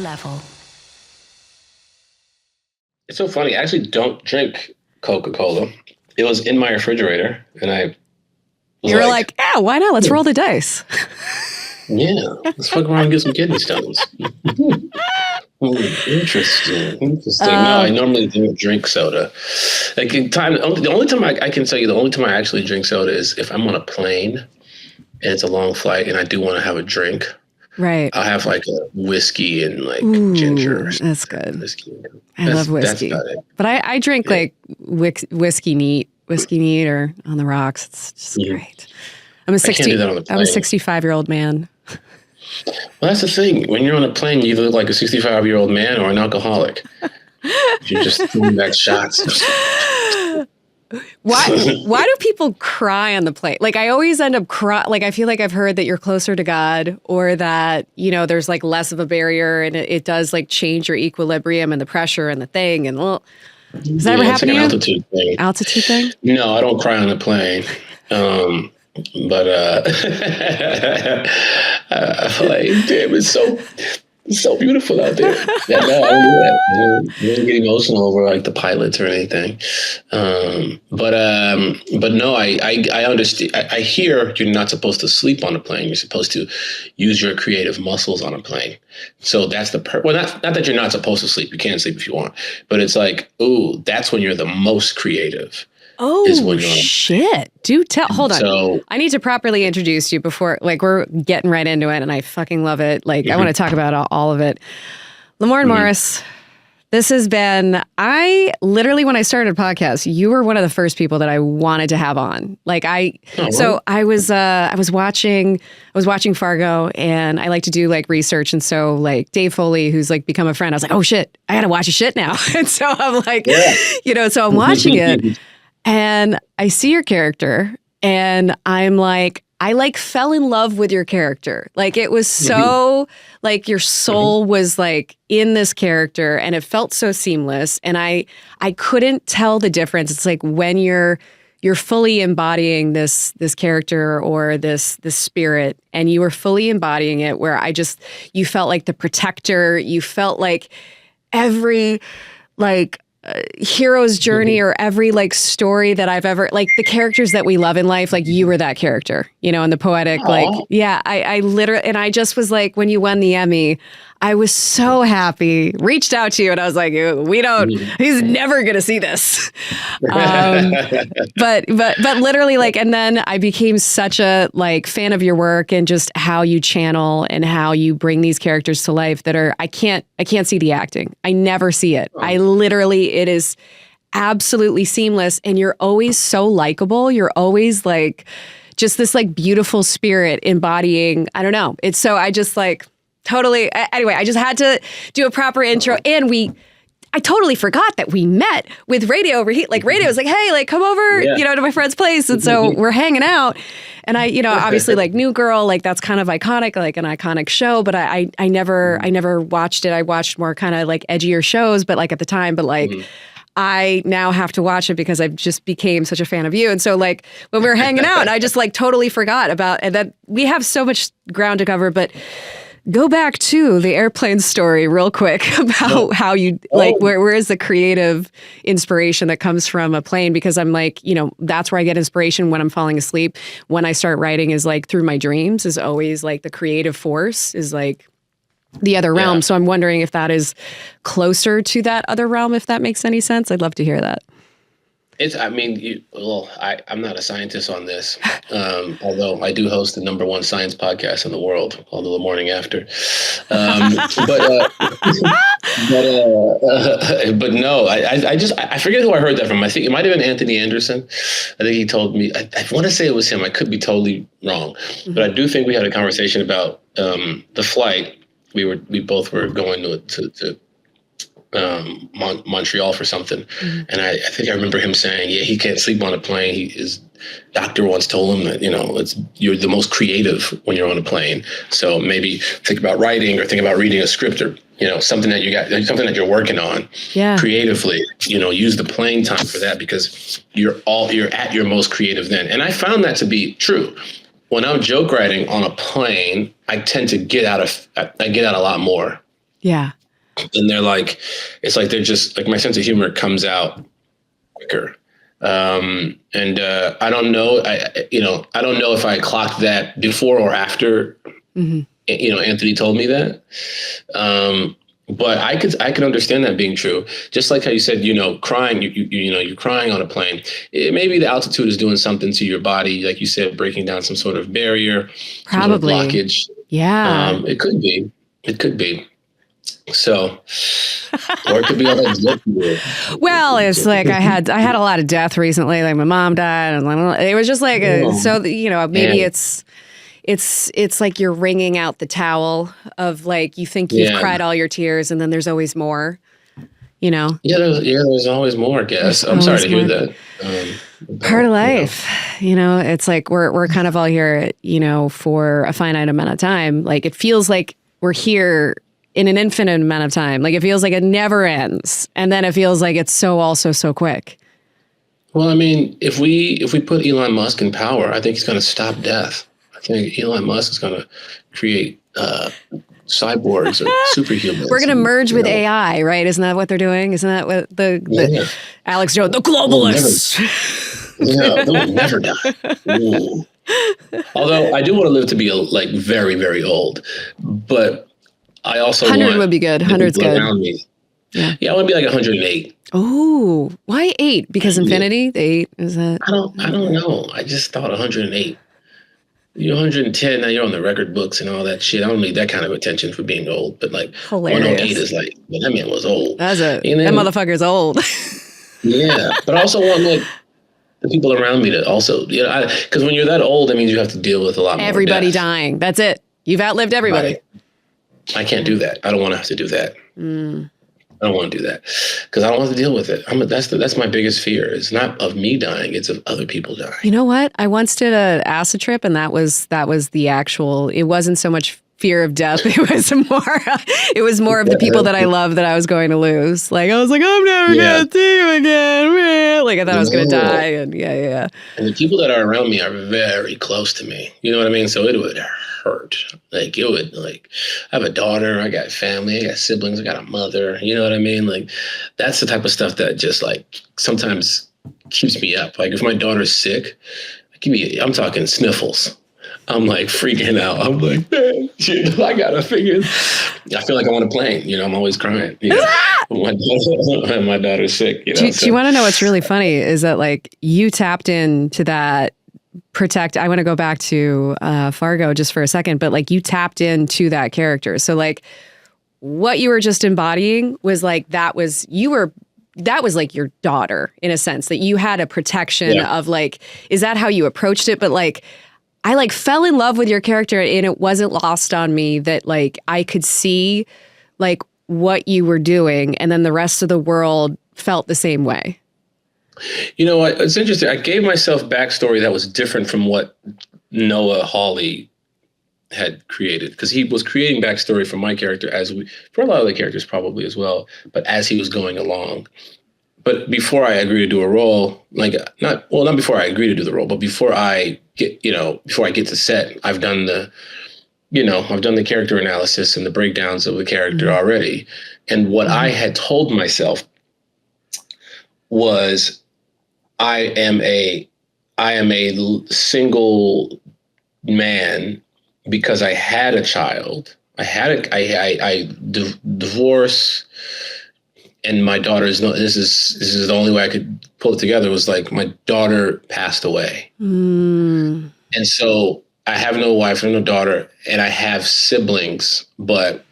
level. It's so funny. I actually don't drink Coca-Cola. It was in my refrigerator, and I was You were like, yeah, why not? Let's roll the dice. yeah, let's fuck around and get some kidney stones. Interesting. No, I normally don't drink soda. Like the only time I can tell you, the only time I actually drink soda is if I'm on a plane and it's a long flight and I do want to have a drink. Right. I'll have like a whiskey and like ginger. That's good. Whiskey. I love whiskey. That's about it. But I drink like whiskey neat or on the rocks. It's just great. I'm a 65-year-old man. Well, that's the thing. When you're on a plane, you either look like a 65-year-old man or an alcoholic. You're just throwing back shots. Why do people cry on the plane? Like, I always end up crying. Like, I feel like I've heard that you're closer to God, or that, you know, there's like less of a barrier, and it does like change your equilibrium and the pressure and the thing. And does that ever happen to you? Altitude thing. Altitude thing? No, I don't cry on the plane. But I feel like, damn, it's so beautiful out there. Yeah, no, I don't do that. I don't get emotional over like the pilots or anything. But no, I understand. I hear you're not supposed to sleep on a plane. You're supposed to use your creative muscles on a plane. So that's the well, not that you're not supposed to sleep. You can sleep if you want, but it's like, ooh, that's when you're the most creative. Oh, shit. Do tell. Hold on. So, I need to properly introduce you before, like, we're getting right into it, and I fucking love it. Like, I want to talk about all of it. Lamorne Morris, this has been, literally, when I started a podcast, you were one of the first people that I wanted to have on. Like, I was watching Fargo, and I like to do like research. And so like Dave Foley, who's like become a friend, I was like, oh shit, I got to watch his shit now. And so I'm like, so I'm watching it. And I see your character, and I'm like, I like fell in love with your character. Like, it was so like your soul was like in this character, and it felt so seamless. And I couldn't tell the difference. It's like when you're fully embodying this character or this spirit, and you were fully embodying it, where you felt like the protector. You felt like every like hero's journey or every like story that I've ever, like the characters that we love in life, like you were that character, you know, and the poetic, like, yeah, I literally, and I just was like, when you won the Emmy, I was so happy, reached out to you, and I was like, he's never going to see this. But literally, like, and then I became such a like fan of your work and just how you channel and how you bring these characters to life that are, I can't see the acting. I never see it. It is absolutely seamless. And you're always so likable. You're always like, just this like beautiful spirit embodying, I don't know. It's so, I just like, totally. Anyway, I just had to do a proper intro, and I totally forgot that we met with Radio Overheat. Like, Radio was like, hey, like, come over, to my friend's place. And so we're hanging out. And I, obviously like New Girl, like that's kind of iconic, like an iconic show, but I never watched it. I watched more kind of like edgier shows, but like at the time, but like, I now have to watch it because I've just became such a fan of you. And so like when we were hanging out, I just like totally forgot about, and then we have so much ground to cover, but go back to the airplane story real quick about how you, like, where is the creative inspiration that comes from a plane? Because I'm like, that's where I get inspiration when I'm falling asleep. When I start writing is like through my dreams is always like the creative force is like the other realm. So I'm wondering if that is closer to that other realm, if that makes any sense. I'd love to hear that. I'm not a scientist on this, although I do host the #1 science podcast in the world called The Morning After. But no, I forget who I heard that from. I think it might have been Anthony Anderson. I think he told me, I want to say it was him. I could be totally wrong, but I do think we had a conversation about the flight. We both were going to Montreal for something. And I think I remember him saying, he can't sleep on a plane. His doctor once told him that, you're the most creative when you're on a plane. So maybe think about writing or think about reading a script or, something that something that you're working on creatively, use the plane time for that because you're at your most creative then. And I found that to be true. When I'm joke writing on a plane, I tend to get out a lot more. Yeah. And they're like, it's like they're just like my sense of humor comes out quicker. I don't know. I don't know if I clocked that before or after. Anthony told me that. But I could understand that being true. Just like how you said, crying. You're crying on a plane. Maybe the altitude is doing something to your body, like you said, breaking down some sort of barrier, probably some sort of blockage. Yeah, it could be. It could be. So, or it could be all that. Well, it's like I had a lot of death recently. Like my mom died, and it was just like maybe it's like you're wringing out the towel of like you think you've cried all your tears, and then there's always more. Yeah, there's always more. I guess I'm sorry to hear that. Part of life, it's like we're kind of all here, for a finite amount of time. Like it feels like we're here in an infinite amount of time. Like it feels like it never ends. And then it feels like it's also so quick. Well, I mean, if we put Elon Musk in power, I think he's going to stop death. I think Elon Musk is going to create cyborgs or superhumans. We're going to merge with AI, right? Isn't that what they're doing? Isn't that what the Alex Jones, the globalists? They'll never die. Ooh. Although I do want to live to be like very, very old, but I also 100 would be good. 100's good. Yeah, I want to be like 108. Oh, why 8? Because infinity? The 8 is that? I don't know. I just thought 108. You're 110 now. You're on the record books and all that shit. I don't need that kind of attention for being old. But like hilarious. 108 is like, that man was old. That's it. That motherfucker's old. Yeah, but I also want like the people around me to also, because when you're that old, that means you have to deal with a lot more. Everybody dying. That's it. You've outlived everybody. Right. I can't do that. I don't want to have to do that. I don't want to do that because I don't want to deal with it. That's my biggest fear. It's not of me dying. It's of other people dying. You know what? I once did an acid trip, and that was the actual. It wasn't so much fear of death. It was more of the people that I love that I was going to lose. Like I was like, I'm never gonna see you again. Like I thought I was gonna die, and yeah. And the people that are around me are very close to me. You know what I mean? So it would hurt. Like it would. Like I have a daughter. I got family. I got siblings. I got a mother. You know what I mean? Like that's the type of stuff that just like sometimes keeps me up. Like if my daughter's sick, I'm talking sniffles. I'm like freaking out. I'm like, man, I gotta figure. I feel like I'm on a plane. I'm always crying. My daughter's sick. Do you want to know what's really funny? Is that like you tapped into that protect. I want to go back to Fargo just for a second, but like you tapped into that character. So like what you were just embodying was like that was like your daughter in a sense that you had a protection of like. Is that how you approached it? But like. I like fell in love with your character and it wasn't lost on me that like I could see like what you were doing and then the rest of the world felt the same way. You know what? It's interesting. I gave myself backstory that was different from what Noah Hawley had created because he was creating backstory for my character for a lot of the characters probably as well, but as he was going along. But before I agree to do a role, not before I agree to do the role, but before I get to set, I've done the character analysis and the breakdowns of the character already. And what I had told myself was, I am a single man because I had a child. I divorce. And my daughter's this is the only way I could pull it together was like my daughter passed away. And so I have no wife and no daughter and I have siblings, but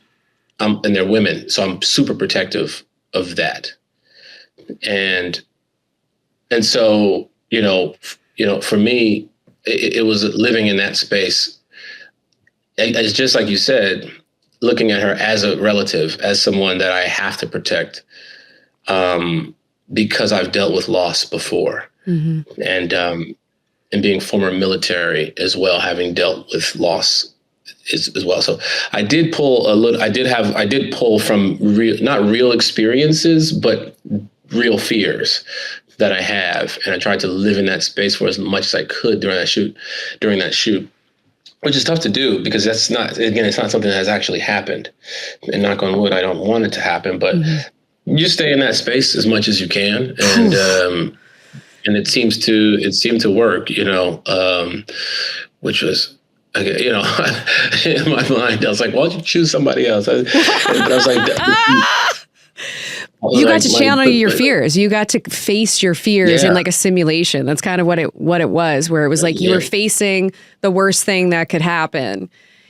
and they're women. So I'm super protective of that. And so, for me, it was living in that space. It's just like you said, looking at her as a relative, as someone that I have to protect, because I've dealt with loss before, and being former military as well, having dealt with loss as well. So I did pull I did pull from not real experiences, but real fears that I have, and I tried to live in that space for as much as I could during that shoot. which is tough to do because it's not something that has actually happened. And knock on wood, I don't want it to happen, but you stay in that space as much as you can. And it seemed to work, which was, in my mind, I was like, why don't you choose somebody else? I was like, you got to channel your fears. You got to face your fears in like a simulation. That's kind of what it was, where it was like you were facing the worst thing that could happen,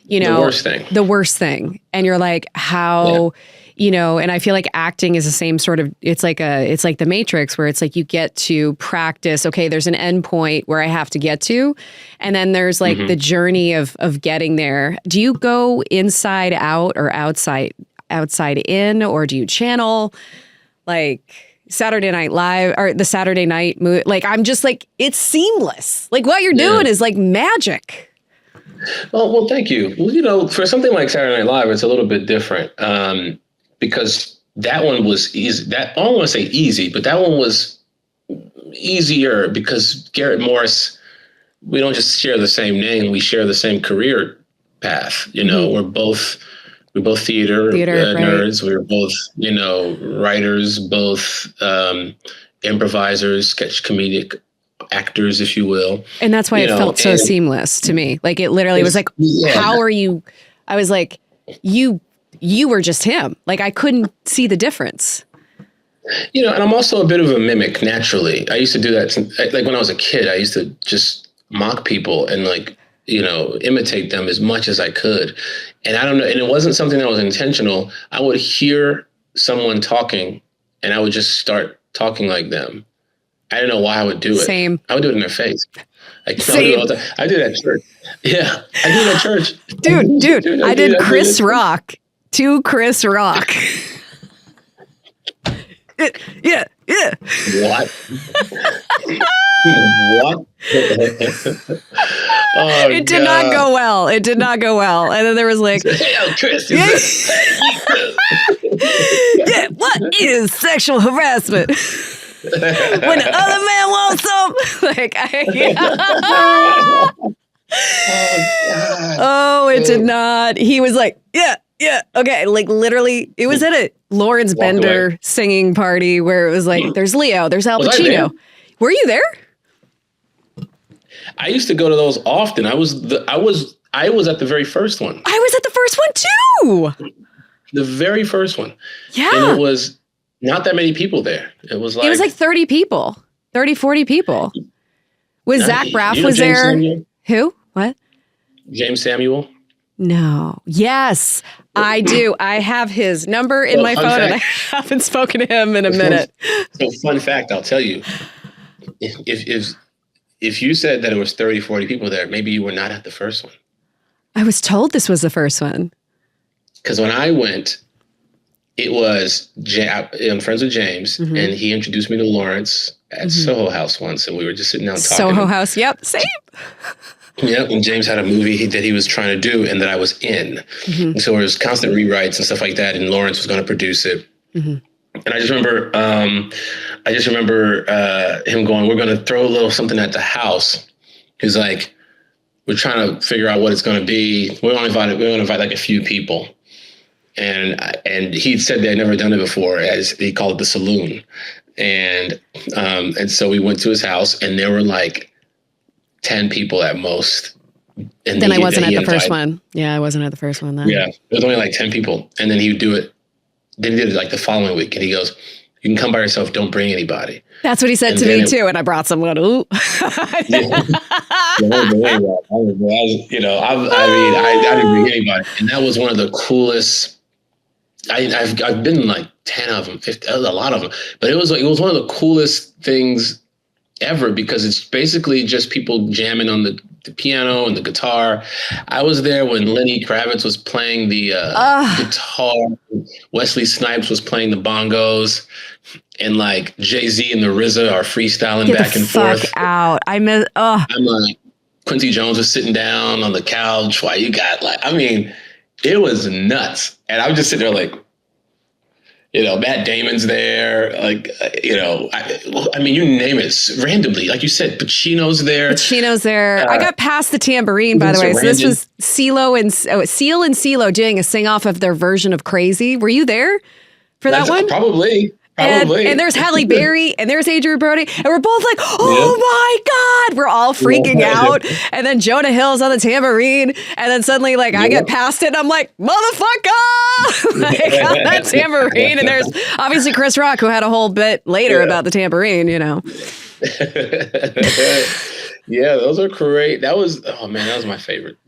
the worst thing. And you're like, how, and I feel like acting is the same sort of, it's like the Matrix, where it's like you get to practice. Okay, there's an end point where I have to get to. And then there's like the journey of getting there. Do you go inside out or outside in, or do you channel like Saturday Night Live or the Saturday night movie? Like, I'm just like, it's seamless. Like what you're doing is like magic. Well, thank you. Well, for something like Saturday Night Live, it's a little bit different because that one was easy. I don't want to say easy, but that one was easier because Garrett Morris, we don't just share the same name. We share the same career path. We're both theater nerds. We were both, writers, both improvisers, sketch comedic actors, if you will. And that's why it felt so seamless to me. Like it literally was like, how are you? I was like, you were just him. Like I couldn't see the difference. And I'm also a bit of a mimic naturally. I used to do that. Like when I was a kid, I used to just mock people and like, imitate them as much as I could. And I don't know. And it wasn't something that was intentional. I would hear someone talking and I would just start talking like them. I didn't know why I would do it. Same. I would do it in their face. I do it all the time. I do that at church. Yeah. I do that at church. Dude, I did Chris Rock to Chris Rock. Yeah. What? What? It did not go well. And then there was like, Chris. What is sexual harassment? When the other man wants some, like, it did not. He was like, yeah, okay. Like literally, it was at a Lawrence Bender singing party where it was like, there's Leo, there's Al Pacino. Were you there? I used to go to those often. I was at the very first one. I was at the first one too. The very first one. Yeah. And it was not that many people there. It was like 30 people, 30, 40 people. Was Zach Braff was there? Samuel? Who? What? James Samuel? No. Yes, I do. I have his number in my phone and I haven't spoken to him in a minute. So fun fact, I'll tell you. If you said that it was 30, 40 people there, maybe you were not at the first one. I was told this was the first one. Because when I went, it was, I'm friends with James, and he introduced me to Lawrence at Soho House once, and we were just sitting down talking. Soho House, yep, same. Yep, and James had a movie that he was trying to do and that I was in. And so there was constant rewrites and stuff like that, and Lawrence was going to produce it. And I just remember him going, we're going to throw a little something at the house. He's like, we're trying to figure out what it's going to be. We want to invite like a few people. And he said they had never done it before, as he called it the saloon. And so we went to his house and there were like 10 people at most. And then I wasn't at the first one. Yeah, I wasn't at the first one then. Yeah, there was only like 10 people. And then he would do it. Then he did it like the following week. And he goes, you can come by yourself. Don't bring anybody. That's what he said to me too. And I brought someone. Ooh. I didn't bring anybody. And that was one of the coolest. I've been in like 10 of them, 50, a lot of them. But it was one of the coolest things ever because it's basically just people jamming on the piano and the guitar. I was there when Lenny Kravitz was playing the guitar. Wesley Snipes was playing the bongos. And like Jay-Z and the RZA are freestyling back and forth. Out. I'm like, Quincy Jones was sitting down on the couch while you got it was nuts. And I was just sitting there like, Matt Damon's there. Like, I mean, you name it randomly. Like you said, Pacino's there. I got past the tambourine, by the way. So this was Seal and CeeLo doing a sing off of their version of Crazy. Were you there for that one? Probably. And there's Halle Berry and there's Adrian Brody. And we're both like, oh my God. We're all freaking out. And then Jonah Hill's on the tambourine. And then suddenly, like, I get past it and I'm like, motherfucker! Like, on that tambourine. And there's obviously Chris Rock, who had a whole bit later about the tambourine, Yeah, those are great. That was my favorite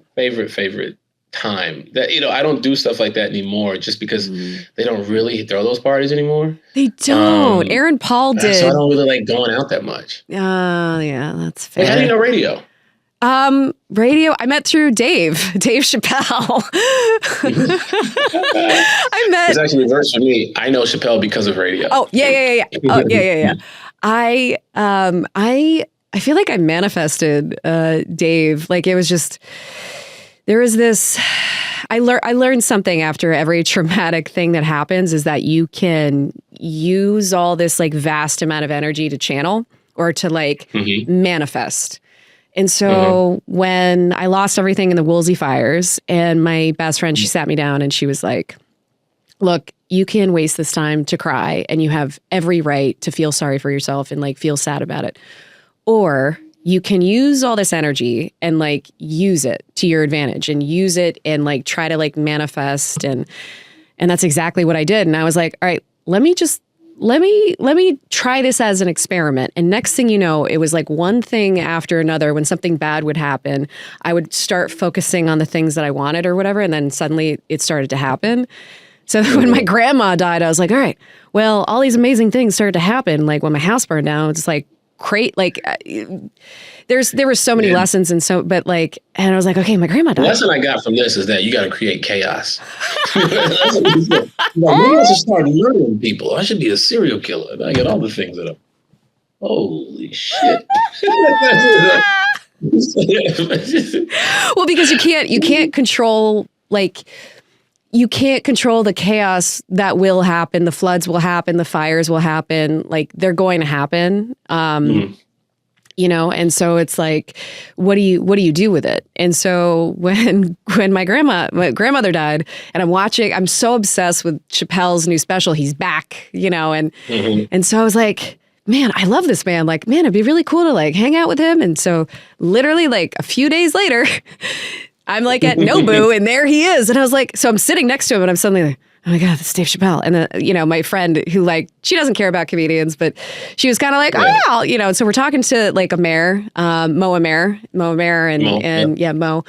time. That I don't do stuff like that anymore, just because they don't really throw those parties anymore. They don't. Aaron Paul did. So I don't really like going out that much. Yeah, that's fair. Like, how do you know radio? Radio, I met through Dave Chappelle. It's actually reverse for me. I know Chappelle because of radio. Oh, yeah. Oh, yeah. I feel like I manifested Dave. Like, it was just, there was this, I learned something after every traumatic thing that happens, is that you can use all this like vast amount of energy to channel or to like manifest. And so when I lost everything in the Woolsey fires, and my best friend, she sat me down and she was like, look, you can waste this time to cry and you have every right to feel sorry for yourself and like feel sad about it. Or you can use all this energy and like use it to your advantage and use it and like try to like manifest. And that's exactly what I did. And I was like, all right, let me try this as an experiment. And next thing you know, it was like one thing after another. When something bad would happen, I would start focusing on the things that I wanted or whatever. And then suddenly it started to happen. So when my grandma died, I was like, all right, well, all these amazing things started to happen. Like when my house burned down, it's like great. Like there were so many lessons and I was like, okay, my grandma died. The lesson I got from this is that you got to create chaos. That's what he said. Maybe I should start murdering people. I should be a serial killer. And I get all the things that holy shit. Well, because you can't control, like, you can't control the chaos that will happen. The floods will happen. The fires will happen. Like, they're going to happen. And so it's like, what do you do with it? And so when my grandmother died, and I'm so obsessed with Chappelle's new special, he's back, and so I was like, man, I love this man. Like, man, it'd be really cool to like hang out with him. And so literally like a few days later, I'm like at Nobu and there he is. And I was like, so I'm sitting next to him and I'm suddenly like, oh my God, that's Dave Chappelle. And my friend who like, she doesn't care about comedians, but she was kind of like, and so we're talking to like Mo Amer. Mo.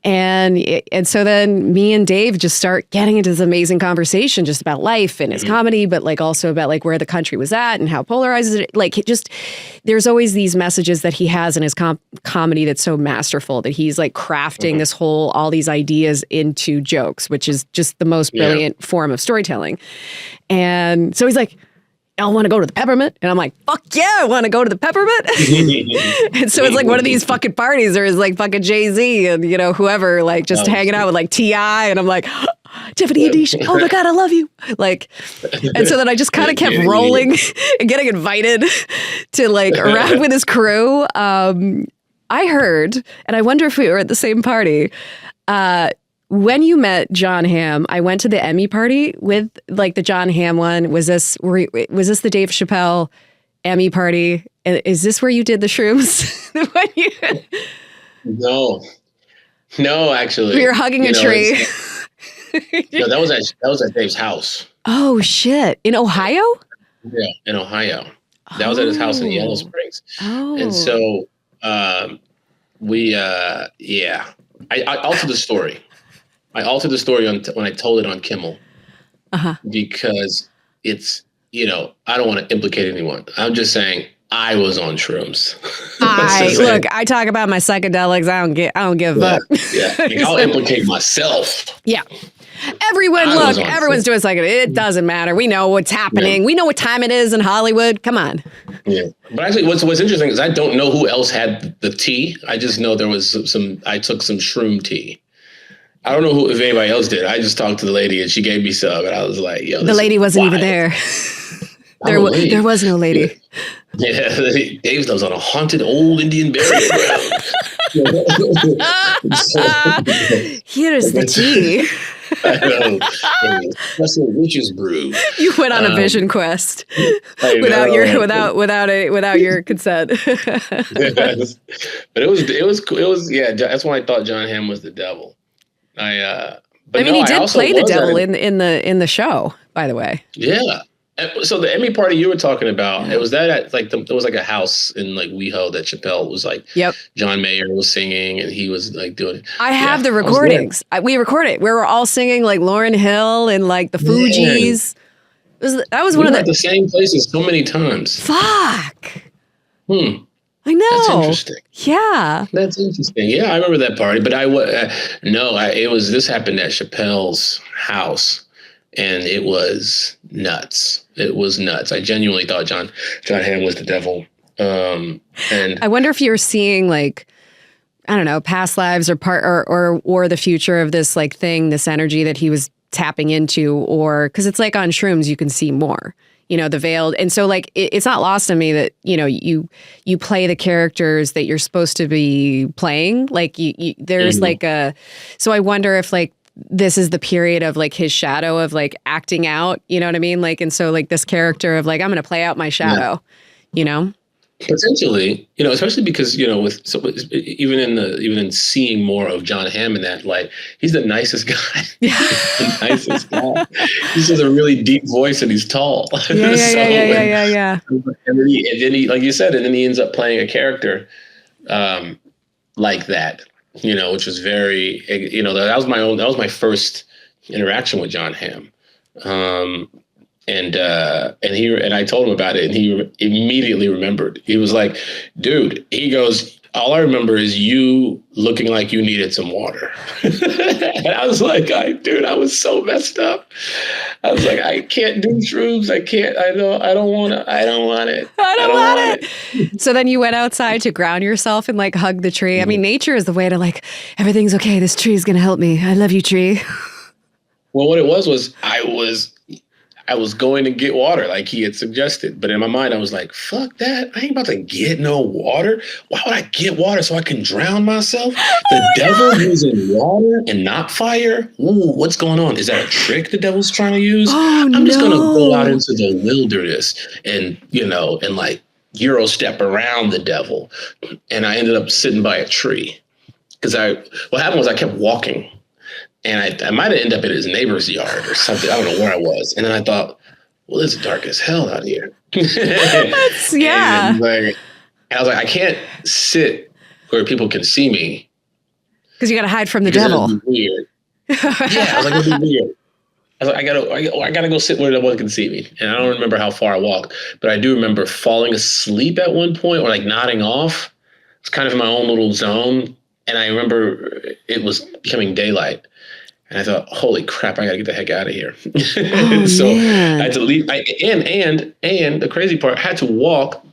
And so then me and Dave just start getting into this amazing conversation just about life and his comedy, but like also about like where the country was at and how polarized it. Like there's always these messages that he has in his comedy that's so masterful, that he's like crafting all these ideas into jokes, which is just the most brilliant form of storytelling. And so he's like, I want to go to the Peppermint. And I'm like, fuck yeah, I want to go to the Peppermint. And so it's like one of these fucking parties. There is like fucking Jay-Z and, whoever, like just hanging out with like T.I. And I'm like, Tiffany Haddish, oh my God, I love you. Like, and so then I just kind of kept rolling and getting invited to like around with his crew. I heard, and I wonder if we were at the same party, when you met John Hamm, I went to the Emmy party with like the John Hamm one. Was this the Dave Chappelle Emmy party? Is this where you did the shrooms? No, actually. We were hugging a tree. No, that was at Dave's house. Oh shit! In Ohio? Yeah, in Ohio. That was at his house in Yellow Springs. Oh. And so I altered the story. I altered the story when I told it on Kimmel, because it's, I don't want to implicate anyone. I'm just saying I was on shrooms. Look, I talk about my psychedelics. I don't give a fuck. Yeah, I'll implicate myself. Yeah. Everyone's doing psychedelics. It doesn't matter. We know what's happening. Yeah. We know what time it is in Hollywood. Come on. Yeah. But actually, what's interesting is I don't know who else had the tea. I just know there was I took some shroom tea. I don't know if anybody else did. I just talked to the lady and she gave me some, and I was like, "Yo, the lady wasn't even there. There was no lady." Yeah, Dave lives on a haunted old Indian burial ground. Here's the tea. I know. Special witch's brew. You went on a vision quest without your consent. But it was yeah. That's why I thought John Hamm was the devil. He did play the devil in the show, by the way. Yeah. So the Emmy party you were talking about, it was that at there was like a house in like WeHo that Chappelle was like, John Mayer was singing and he was like doing it. I have the recordings. We recorded. We were all singing like Lauryn Hill and like the Fugees. That was one of the same places so many times. Fuck. I know. That's interesting. Yeah. That's interesting. Yeah, I remember that party, but this happened at Chappelle's house. And it was nuts. It was nuts. I genuinely thought John Hamm was the devil. And I wonder if you're seeing like, I don't know, past lives or the future of this like thing, this energy that he was tapping into, or because it's like on shrooms, you can see more, the veiled. And so like, it's not lost on me that, you play the characters that you're supposed to be playing. Like there's like so I wonder if like, this is the period of like his shadow of like acting out, you know what I mean? Like, and so like this character of like, I'm going to play out my shadow, Potentially, especially because, even in seeing more of John Hamm in that, like, he's the nicest guy. The nicest guy. He has a really deep voice and he's tall. Yeah. And then he, like you said, and then he ends up playing a character like that. Which was very, that was my first interaction with John Hamm. And I told him about it and he immediately remembered. He was like, dude, he goes, all I remember is you looking like you needed some water. And I was like, I was so messed up. I was like, I can't do shrooms. I can't, I don't want it. So then you went outside to ground yourself and like hug the tree. I mean, nature is the way to like, everything's okay. This tree is going to help me. I love you, tree. Well, what it was I was going to get water like he had suggested. But in my mind, I was like, fuck that. I ain't about to get no water. Why would I get water so I can drown myself? The devil using water and not fire? Ooh, what's going on? Is that a trick the devil's trying to use? I'm just going to go out into the wilderness and, and like Euro step around the devil. And I ended up sitting by a tree. Because what happened was I kept walking. And I might have ended up in his neighbor's yard or something. I don't know where I was. And then I thought, well, it's dark as hell out here. Yeah. And I was like, I can't sit where people can see me. Because you got to hide from the devil. It'd be weird. Yeah, I was like, it'd be weird. I was like, I gotta go sit where no one can see me. And I don't remember how far I walked, but I do remember falling asleep at one point or like nodding off. It's kind of in my own little zone. And I remember it was becoming daylight. And I thought, holy crap, I got to get the heck out of here. So man. I had to leave. And the crazy part, I had to walk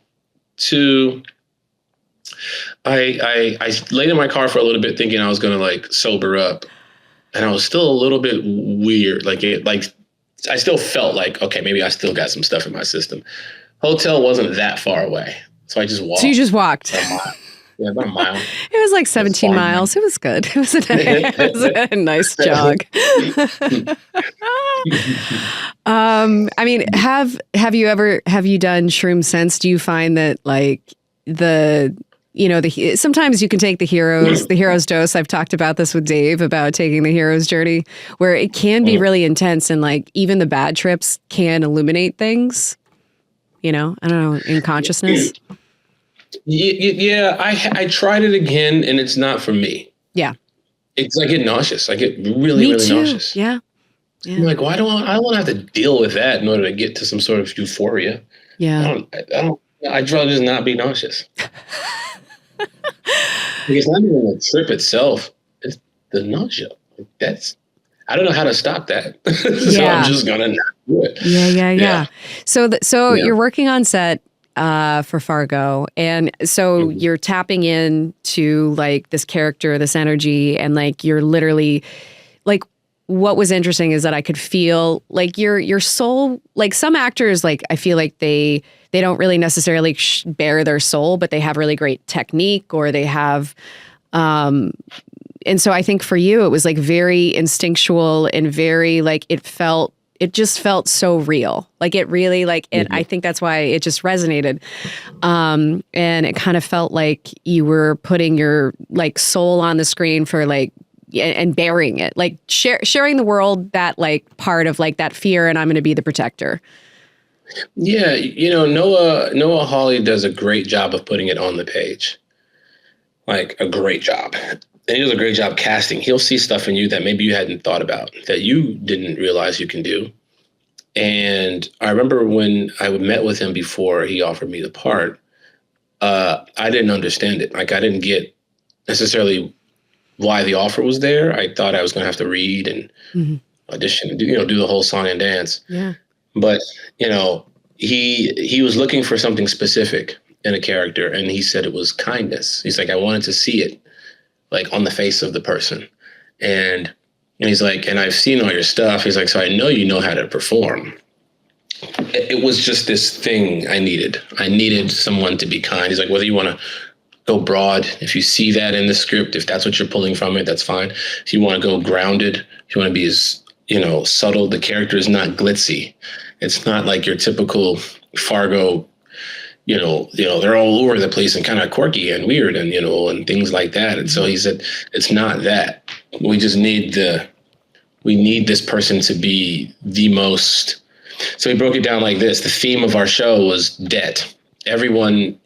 to, I laid in my car for a little bit thinking I was going to like sober up. And I was still a little bit weird. I still felt like, okay, maybe I still got some stuff in my system. Hotel wasn't that far away. So I just walked. So you just walked. Yeah, about a mile. It was like 17 miles. It was good. It was a nice jog. I mean, have you done shrooms since? Do you find that like sometimes you can take the hero's dose. I've talked about this with Dave about taking the hero's journey, where it can be really intense and like even the bad trips can illuminate things, I don't know, in consciousness. Yeah, I tried it again, and it's not for me. Yeah, I get nauseous. I get really nauseous. Yeah. I'm like, I don't want to have to deal with that in order to get to some sort of euphoria. Yeah, I'd rather just not be nauseous. It's not even the trip itself; it's the nausea. I don't know how to stop that, so I'm just gonna not do it. Yeah. So you're working on set for Fargo, and so you're tapping in to like this character, this energy, and like you're literally like what was interesting is that I could feel like your soul, like some actors, like I feel like they don't really necessarily bare their soul, but they have really great technique, or they have, and so I think for you, it was like very instinctual and very like it just felt so real. Like it really like it. I think that's why it just resonated. And it kind of felt like you were putting your like soul on the screen for like, and burying it, like sharing the world that like part of like that fear, and I'm going to be the protector. Yeah, Noah Hawley does a great job of putting it on the page, like a great job. And he does a great job casting. He'll see stuff in you that maybe you hadn't thought about, that you didn't realize you can do. And I remember when I met with him before he offered me the part, I didn't understand it. Like I didn't get necessarily why the offer was there. I thought I was going to have to read and audition and do the whole song and dance. Yeah. But, he was looking for something specific in a character, and he said it was kindness. He's like, I wanted to see it like on the face of the person. And he's like, and I've seen all your stuff. He's like, so I know you know how to perform. It was just this thing I needed. I needed someone to be kind. He's like, whether you want to go broad, if you see that in the script, if that's what you're pulling from it, that's fine. If you want to go grounded, if you want to be as, subtle, the character is not glitzy. It's not like your typical Fargo, they're all over the place and kind of quirky and weird and, and things like that. And so he said, it's not that. We just need this person to be the most. So he broke it down like this. The theme of our show was debt. Everyone,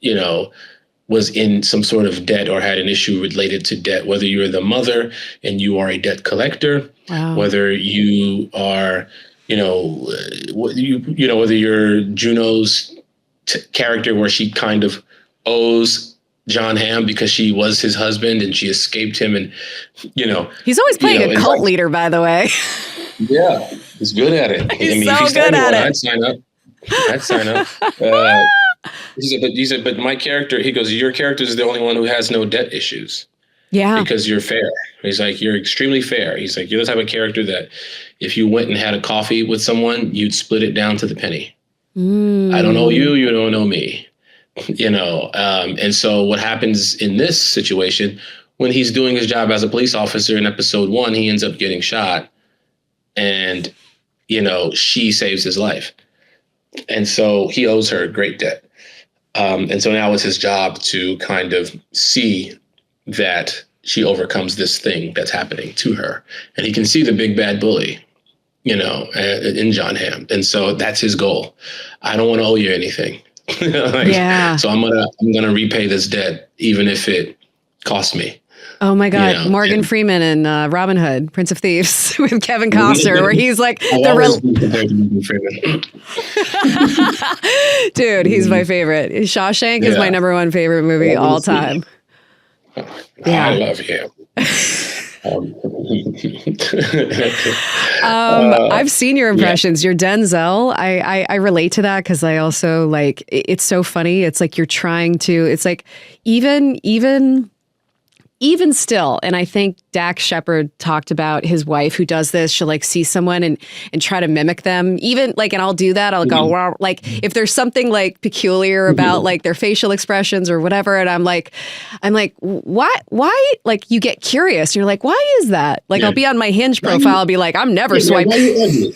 was in some sort of debt or had an issue related to debt, whether you're the mother and you are a debt collector, whether you are, whether you're Juno's character where she kind of owes John Hamm because she was his husband and she escaped him. And, he's always playing a cult leader, by the way. Yeah, he's good at it. He's so good at it. I'd sign up. He said, but my character, he goes, your character is the only one who has no debt issues. Yeah. Because you're fair. He's like, you're extremely fair. He's like, you're the type of character that if you went and had a coffee with someone, you'd split it down to the penny. I don't know you, you don't know me. And so what happens in this situation, when he's doing his job as a police officer in episode 1, he ends up getting shot and, she saves his life. And so he owes her a great debt. And so now it's his job to kind of see that she overcomes this thing that's happening to her. And he can see the big bad bully, in John Hamm. And so that's his goal. I don't want to owe you anything. So I'm gonna repay this debt, even if it costs me. Oh my God, Morgan Freeman and Robin Hood, Prince of Thieves with Kevin Costner, where he's like dude, he's my favorite. Shawshank is my number one favorite movie all time. I love him. I've seen your impressions. Your Denzel. I relate to that because I also like. It's so funny. It's like you're trying to. It's like even still, and I think Dax Shepard talked about his wife who does this. She'll like see someone and try to mimic them. Even like, and I'll do that. I'll go, well, like if there's something like peculiar about like their facial expressions or whatever. And I'm like, why? Like you get curious. And you're like, why is that? Like I'll be on my Hinge profile. I'll be like, I'm never swiping.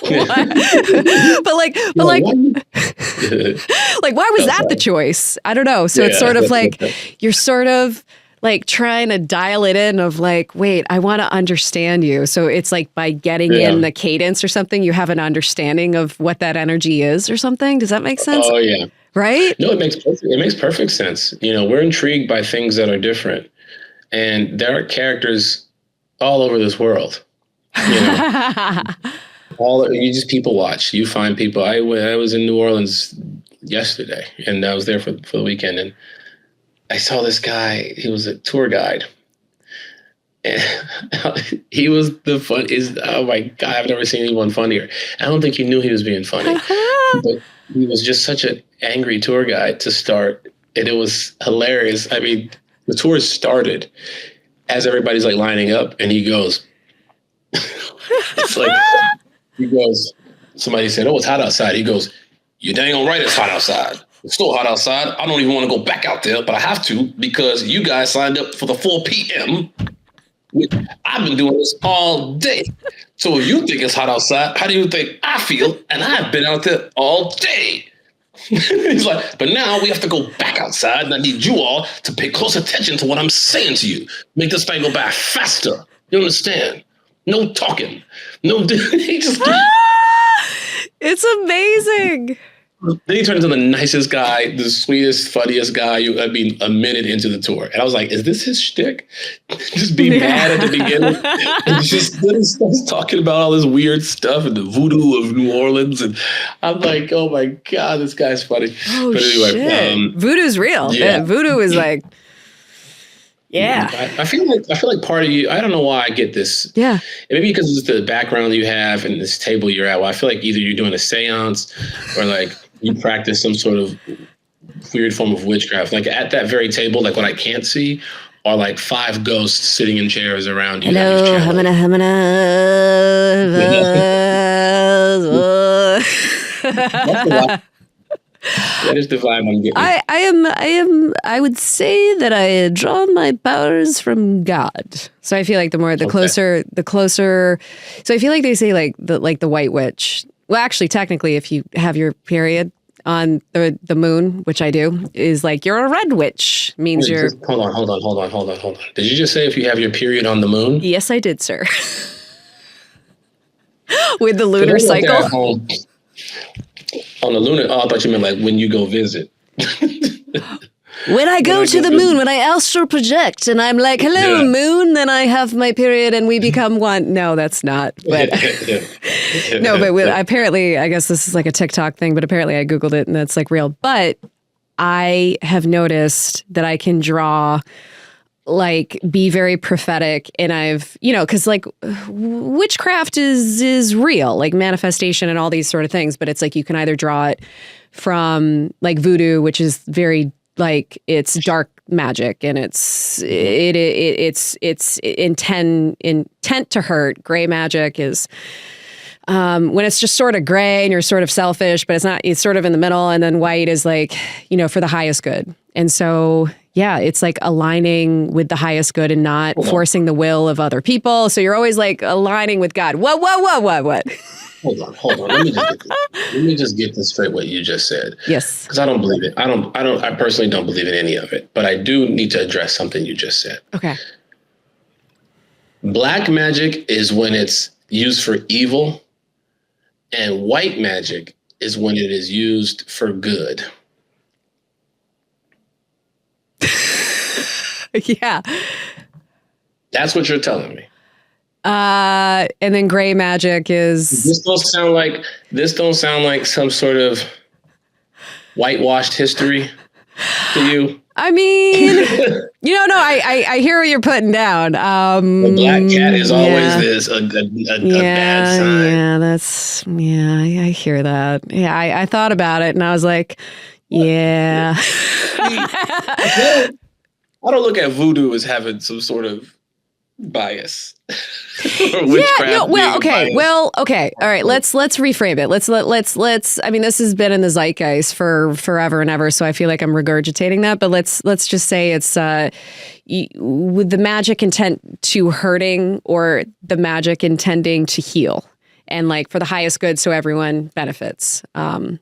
but like, like, why was that the choice? I don't know. So it's sort of like, you're sort of like trying to dial it in of like, wait, I want to understand you. So it's like by getting in the cadence or something, you have an understanding of what that energy is or something. Does that make sense? Oh yeah. Right? No, it makes perfect sense. We're intrigued by things that are different. And there are characters all over this world. You just people watch. You find people. I was in New Orleans yesterday and I was there for the weekend, and I saw this guy. He was a tour guide. And he was the fun. Oh my God, I've never seen anyone funnier. I don't think he knew he was being funny, but he was just such an angry tour guide to start, and it was hilarious. I mean, the tour started as everybody's like lining up, and he goes, It's like, he goes, somebody said, "Oh, it's hot outside." He goes, "You dang on right it's hot outside. It's still hot outside. I don't even want to go back out there, but I have to because you guys signed up for the 4 p.m. I've been doing this all day. So if you think it's hot outside, how do you think I feel? And I've been out there all day." He's like, "But now we have to go back outside, and I need you all to pay close attention to what I'm saying to you. Make this thing go by faster. You understand? No talking. No." He just. It's amazing. Then he turned into the nicest guy, the sweetest, funniest guy. A minute into the tour. And I was like, is this his shtick? Just be mad at the beginning. And then he starts talking about all this weird stuff and the voodoo of New Orleans. And I'm like, oh my God, this guy's funny. Oh, but anyway, shit. Voodoo's real. Yeah. Voodoo is like, yeah. I feel like part of you, I don't know why I get this. Yeah. Maybe because it's the background you have and this table you're at. Well, I feel like either you're doing a seance or like you practice some sort of weird form of witchcraft. Like at that very table, like what I can't see are like 5 ghosts sitting in chairs around you. Hello, hamana. That is the vibe I'm getting. I would say that I had drawn my powers from God. So I feel like the closer. So I feel like they say like the white witch. Well, actually, technically, if you have your period on the moon, which I do, is like you're a red witch. Means you're. Hold on. Did you just say if you have your period on the moon? Yes, I did, sir. With the lunar cycle. On the lunar, I thought you meant like when you go visit. When I go to the moon, when I astral project, and I'm like, hello, moon, then I have my period and we become one. No, that's not. But no, but apparently, I guess this is like a TikTok thing, but apparently I Googled it and that's like real. But I have noticed that I can draw, like, be very prophetic. And I've, because like witchcraft is real, like manifestation and all these sort of things. But it's like you can either draw it from like voodoo, which is very like it's dark magic and it's intent to hurt. Gray magic is when it's just sort of gray and you're sort of selfish, but it's sort of in the middle. And then white is like, for the highest good. And so, yeah, it's like aligning with the highest good and not forcing the will of other people. So you're always like aligning with God. What? Hold on. Let me just get this straight. What you just said. Yes. Because I don't believe it. I personally don't believe in any of it. But I do need to address something you just said. Okay. Black magic is when it's used for evil, and white magic is when it is used for good. Yeah. That's what you're telling me. And then gray magic is. This don't sound like some sort of whitewashed history to you. I mean, no, I hear what you're putting down. A black cat is always a bad sign. I hear that. Yeah, I thought about it and I was like, yeah. I don't look at voodoo as having some sort of bias. Okay. All right. Let's reframe it. Let's. I mean, this has been in the zeitgeist for forever and ever, so I feel like I'm regurgitating that. But let's just say it's with the magic intent to hurting or the magic intending to heal, and like for the highest good, so everyone benefits. Yeah.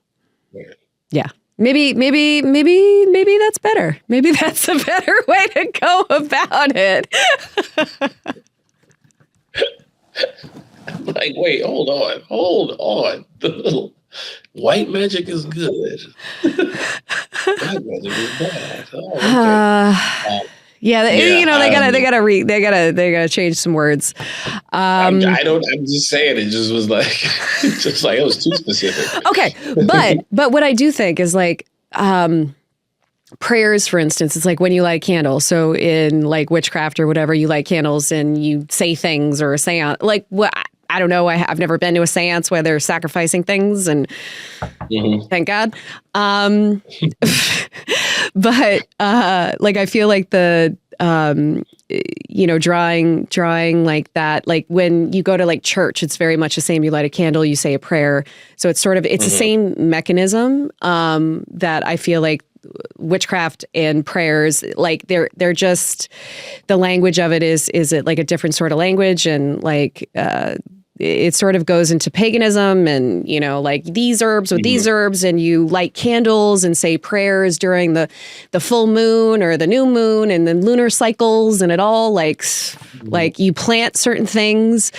Maybe that's better. Maybe that's a better way to go about it. Like, wait, hold on. White magic is good. Black magic is bad. Oh, okay. They gotta change some words. I'm just saying it just was like it was too specific. Okay. But what I do think is like prayers, for instance, it's like when you light candles. So in like witchcraft or whatever, you light candles and you say things or a seance. Like what I don't know. I've never been to a seance where they're sacrificing things, and thank God. But like I feel like drawing like that. Like when you go to like church, it's very much the same. You light a candle, you say a prayer. So it's it's the same mechanism that I feel like witchcraft and prayers, like they're just, the language of it is it like a different sort of language, and like it sort of goes into paganism, and like these herbs with these herbs, and you light candles and say prayers during the full moon or the new moon and the lunar cycles, and it all like you plant certain things,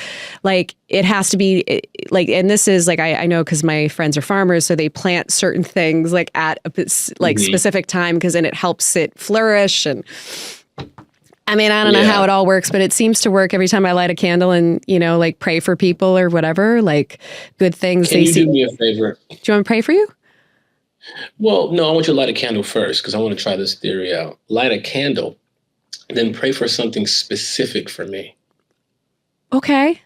like it has to be like, and this is like I know because my friends are farmers, so they plant certain things like at a specific time, because then it helps it flourish. And I mean, I don't know how it all works, but it seems to work every time I light a candle and, like pray for people or whatever, like good things. Can you do me a favor? Do you want me to pray for you? Well, no, I want you to light a candle first, because I want to try this theory out. Light a candle, then pray for something specific for me. Okay.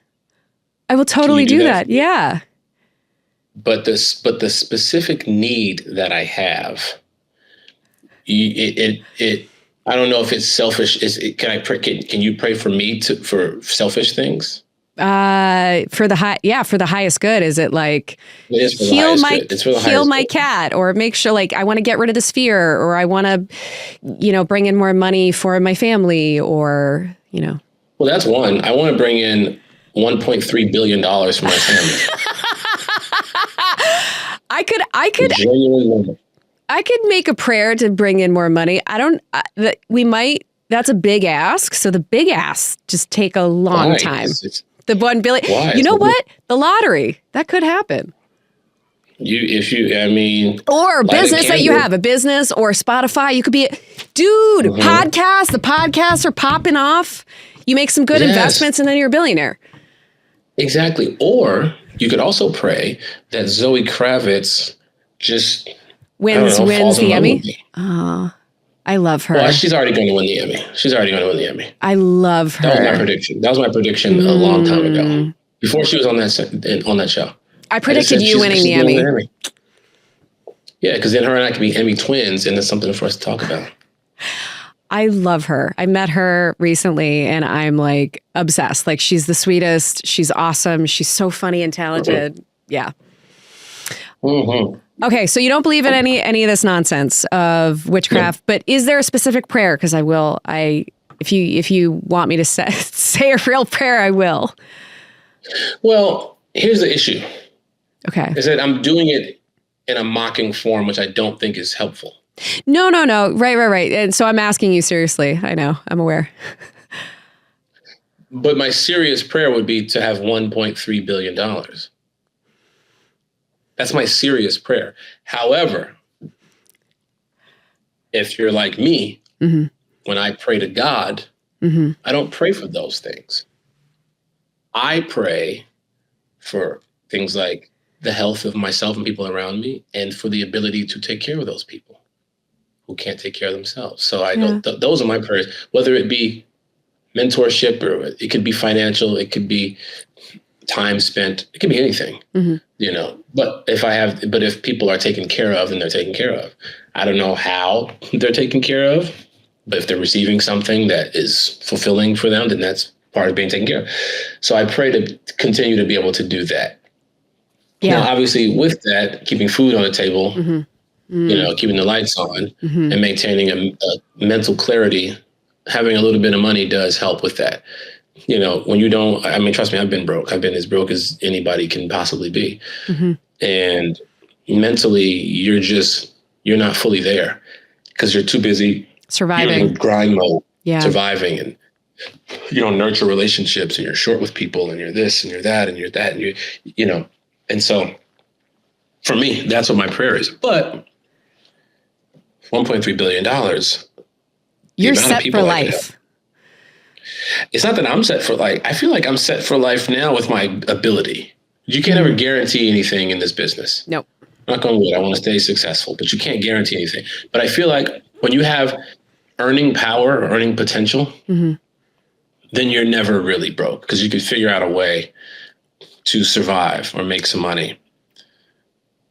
I will totally do that. Yeah. But the specific need that I have, I don't know if it's selfish. Can I pray? Can you pray for me for selfish things? For the highest good. Is it like heal my cat, or make sure like I want to get rid of this fear, or I want to, bring in more money for my family, or Well, that's one. I want to bring in $1.3 billion for my family. I could make a prayer to bring in more money. That's a big ask. So the big asks just take a long time. The $1 billion. Why? You know what? The lottery, that could happen. Or a business that you have, a business or Spotify. You could be, podcast. The podcasts are popping off. You make some good investments and then you're a billionaire. Exactly. Or you could also pray that Zoe Kravitz just wins the Emmy. Oh, I love her. Well, she's already going to win the Emmy. I love her. That was my prediction a long time ago, before she was on that show. I predicted you winning the Emmy. Yeah, because then her and I could be Emmy twins, and that's something for us to talk about. I love her. I met her recently, and I'm like obsessed. Like, she's the sweetest. She's awesome. She's so funny and talented. Yeah. Okay, so you don't believe in any of this nonsense of witchcraft, but is there a specific prayer? Because if you want me to say a real prayer, I will. Well, here's the issue. Okay. Is that I'm doing it in a mocking form, which I don't think is helpful. No. Right. And so I'm asking you seriously. I know. I'm aware. But my serious prayer would be to have $1.3 billion. That's my serious prayer. However, if you're like me, when I pray to God, I don't pray for those things. I pray for things like the health of myself and people around me, and for the ability to take care of those people who can't take care of themselves. So those are my prayers, whether it be mentorship, or it could be financial, it could be time spent, it could be anything, but if people are taken care of, then they're taken care of. I don't know how they're taken care of, but if they're receiving something that is fulfilling for them, then that's part of being taken care of. So I pray to continue to be able to do that. Yeah. Now, obviously with that, keeping food on the table, keeping the lights on, and maintaining a mental clarity, having a little bit of money does help with that. When you don't, trust me, I've been broke. I've been as broke as anybody can possibly be. And mentally, you're not fully there because you're too busy surviving, you're in grind mode, surviving, and you don't nurture relationships, and you're short with people, and you're this and you're that and you're that, and and so for me, that's what my prayer is. But $1.3 billion, you're set for life. It's not that I'm set for life. I feel like I'm set for life now with my ability. You can't ever guarantee anything in this business. Nope. Knock on wood, I want to stay successful, but you can't guarantee anything. But I feel like when you have earning power or earning potential, then you're never really broke, because you could figure out a way to survive or make some money.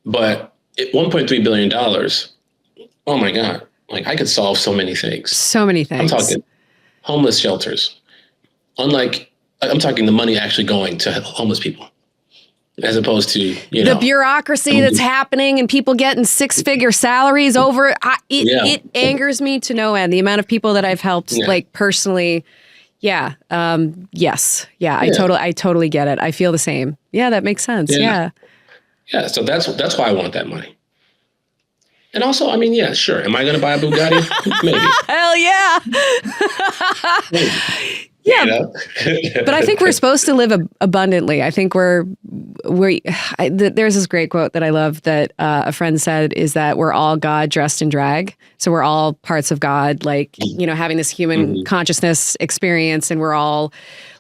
But $1.3 billion, oh my God, like I could solve so many things. So many things. I'm talking homeless shelters. Unlike, I'm talking the money actually going to homeless people, as opposed to, the bureaucracy that's happening and people getting 6-figure salaries over it angers me to no end. The amount of people that I've helped, like personally. Yeah. Yes. Yeah. I totally get it. I feel the same. Yeah. That makes sense. Yeah. Yeah. So that's why I want that money. And also, I mean, yeah, sure. Am I going to buy a Bugatti? Maybe. Hell yeah. Maybe. Yeah. But I think we're supposed to live abundantly. I think there's this great quote that I love that a friend said is that we're all God dressed in drag. So we're all parts of God, like, having this human consciousness experience. And we're all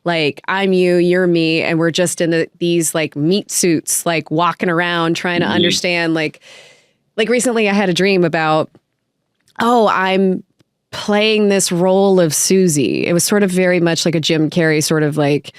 like, I'm you, you're me. And we're just in these like meat suits, like walking around trying to understand, like recently I had a dream about, I'm playing this role of Susie. It was sort of very much like a Jim Carrey sort of like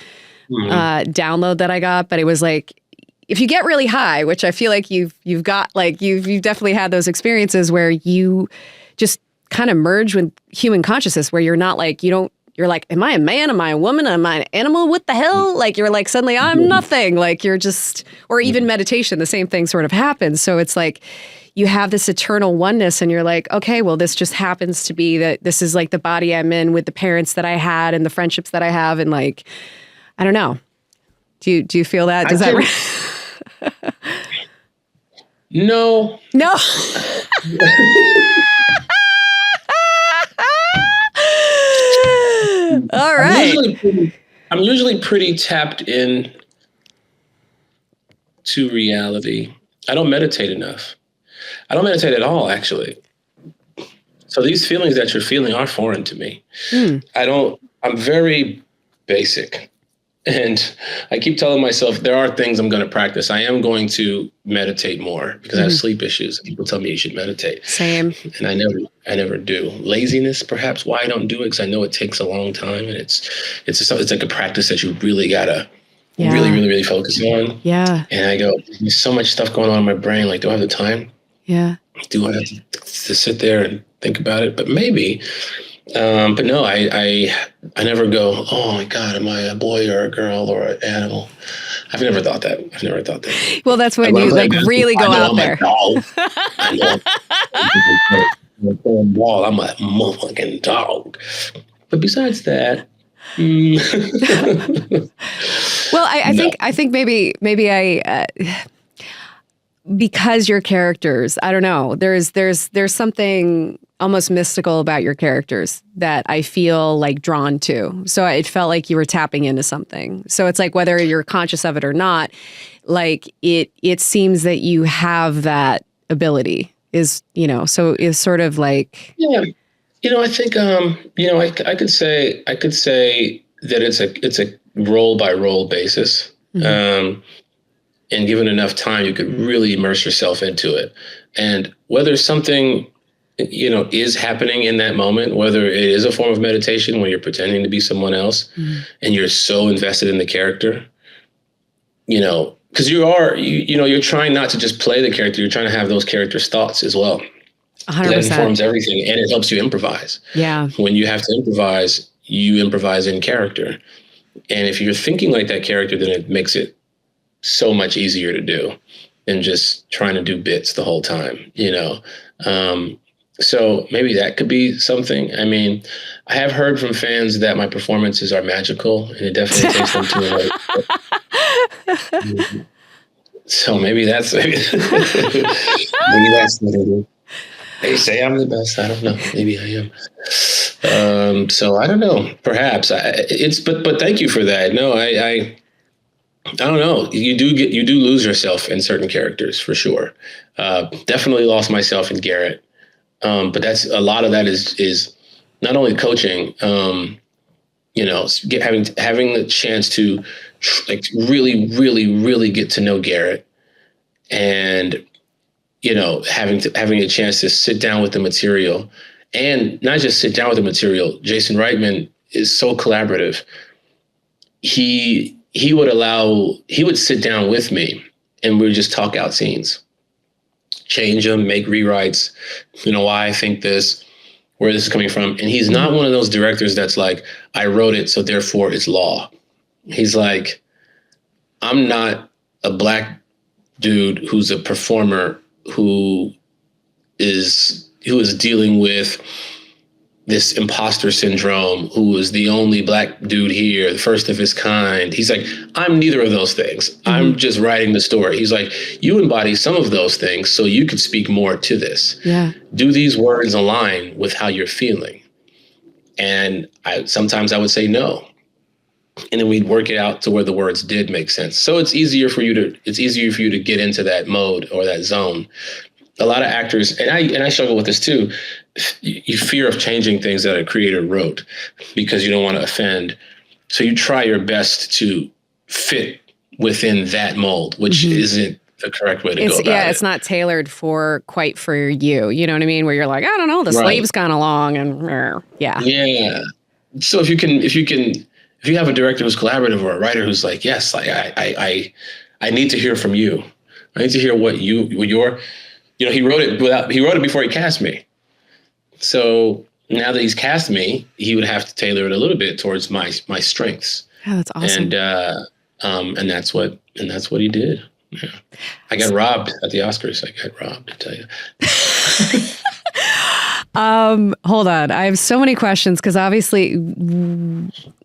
download that I got, but it was like, if you get really high, which I feel like you've got, like you've definitely had those experiences where you just kind of merge with human consciousness, where you're not like, you're like, am I a man? Am I a woman? Am I an animal? What the hell? Like, you're like, suddenly I'm nothing. Like you're just, or even meditation, the same thing sort of happens. So it's like, you have this eternal oneness and you're like, okay, well, this just happens to be that this is like the body I'm in with the parents that I had and the friendships that I have. And like, I don't know. Do you feel that? Does that? No. All right. I'm usually pretty tapped in to reality. I don't meditate enough. I don't meditate at all, actually. So these feelings that you're feeling are foreign to me. I'm very basic. And I keep telling myself there are things I'm going to practice. I am going to meditate more because I have sleep issues. People tell me you should meditate. Same. And I never do. Laziness, perhaps why I don't do it, because I know it takes a long time, and it's like a practice that you really gotta really focus on. Yeah. And I go, there's so much stuff going on in my brain. Like, do I have the time? Yeah. Do I have to sit there and think about it? But maybe. But no, I never go, oh my God, am I a boy or a girl or an animal? I've never thought that. Well, that's when you like really go out there. I'm a motherfucking dog. But besides that, well, I think maybe I because your characters, I don't know, there's something almost mystical about your characters that I feel like drawn to. So it felt like you were tapping into something. So it's like whether you're conscious of it or not, like it seems that you have that ability so it's sort of like. Yeah. I think, I could say that it's a role by role basis. And given enough time, you could really immerse yourself into it. And whether something, is happening in that moment, whether it is a form of meditation when you're pretending to be someone else and you're so invested in the character, because you're trying not to just play the character, you're trying to have those characters' thoughts as well. 100%. That informs everything, and it helps you improvise. Yeah. When you have to improvise, you improvise in character. And if you're thinking like that character, then it makes it so much easier to do than just trying to do bits the whole time, So maybe that could be something. I mean, I have heard from fans that my performances are magical, and it definitely takes them to another. So maybe that's what it is. They say I'm the best. I don't know. Maybe I am. So I don't know. Perhaps but thank you for that. No, I don't know. You do lose yourself in certain characters for sure. Definitely lost myself in Garrett. But that's a lot of that is not only coaching, having the chance to really, really, really get to know Garrett, and having a chance to sit down with the material, and not just sit down with the material. Jason Reitman is so collaborative. He would sit down with me and we would just talk out scenes, change them, make rewrites, why I think this, where this is coming from. And he's not one of those directors that's like, I wrote it, so therefore it's law. He's like, I'm not a black dude who's a performer who is dealing with this imposter syndrome, who is the only black dude here, the first of his kind. He's like, I'm neither of those things. I'm just writing the story. He's like, you embody some of those things so you could speak more to this. Yeah. Do these words align with how you're feeling? And sometimes I would say no. And then we'd work it out to where the words did make sense. So it's easier for you to get into that mode or that zone. A lot of actors, and I struggle with this too, you fear of changing things that a creator wrote because you don't want to offend. So you try your best to fit within that mold, which isn't the correct way to go about it. Yeah, it's not tailored quite for you. You know what I mean? Where you're like, I don't know, the slave's gone along and yeah. Yeah. So if you have a director who's collaborative or a writer who's like, yes, I need to hear from you. I need to hear what your, he wrote it before he cast me. So now that he's cast me, he would have to tailor it a little bit towards my strengths. Yeah, that's awesome. And that's what he did. Yeah. I got robbed at the Oscars. I got robbed, I tell you. Hold on. I have so many questions because obviously,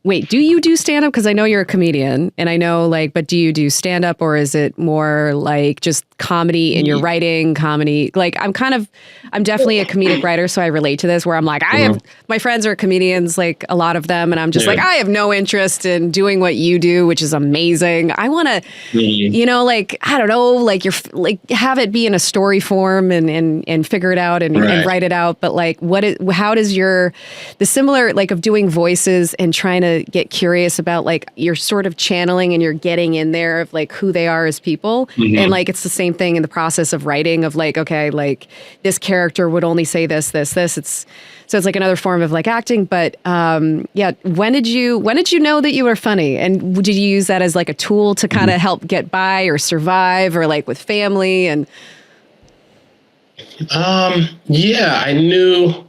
wait, do you do stand-up? Because I know you're a comedian and I know but do you do stand-up or is it more like just comedy in your writing, comedy? Like I'm definitely a comedic writer. So I relate to this where I'm like, my friends are comedians, like a lot of them. And I'm just like, I have no interest in doing what you do, which is amazing. I want to, I don't know, like you're like have it be in a story form and figure it out and write it out. But like, how does the similar like of doing voices and trying to get curious about like you're sort of channeling and you're getting in there of like who they are as people. And like, it's the same thing in the process of writing of like, okay, like this character would only say this. It's like another form of like acting. But when did you know that you were funny? And did you use that as like a tool to kind of help get by or survive or like with family and I knew.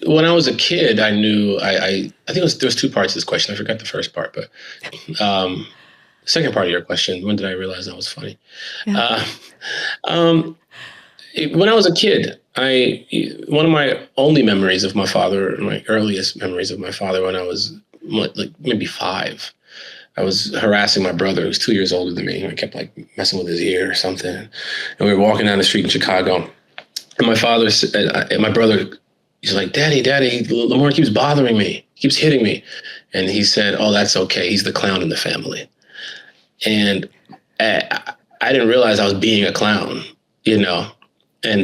When I was a kid, I knew. I think there's two parts to this question. I forgot the first part, but second part of your question. When did I realize I was funny? Yeah. When I was a kid, one of my only memories of my father, my earliest memories of my father, when I was like maybe 5. I was harassing my brother, who's 2 years older than me. I kept like messing with his ear or something. And we were walking down the street in Chicago. And my father and my brother, he's like, Daddy, Lamorne keeps bothering me. He keeps hitting me. And he said, oh, that's okay. He's the clown in the family. And I didn't realize I was being a clown, And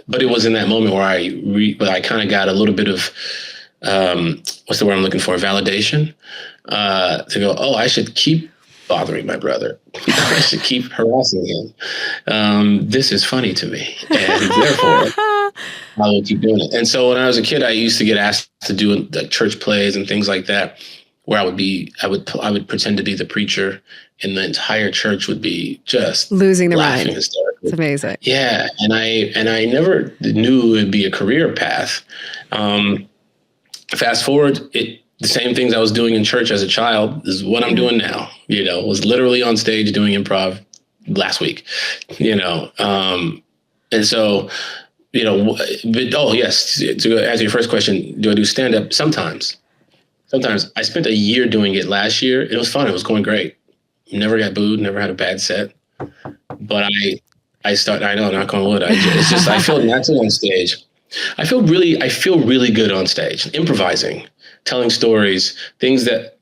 but it was in that moment where I kind of got a little bit of, what's the word I'm looking for? Validation. To go, oh, I should keep bothering my brother. I should keep harassing him. This is funny to me, and therefore I will keep doing it. And so when I was a kid, I used to get asked to do like church plays and things like that, where I would pretend to be the preacher, and the entire church would be just losing their mind. It's amazing. Yeah, and I never knew it would be a career path. Fast forward, the same things I was doing in church as a child is what I'm doing now. Was literally on stage doing improv last week. And so, yes, to answer your first question, do I do stand up? Sometimes. I spent a year doing it last year. It was fun. It was going great. Never got booed. Never had a bad set. But I know, knock on wood. I feel natural on stage. I feel really good on stage, improvising, telling stories, things that,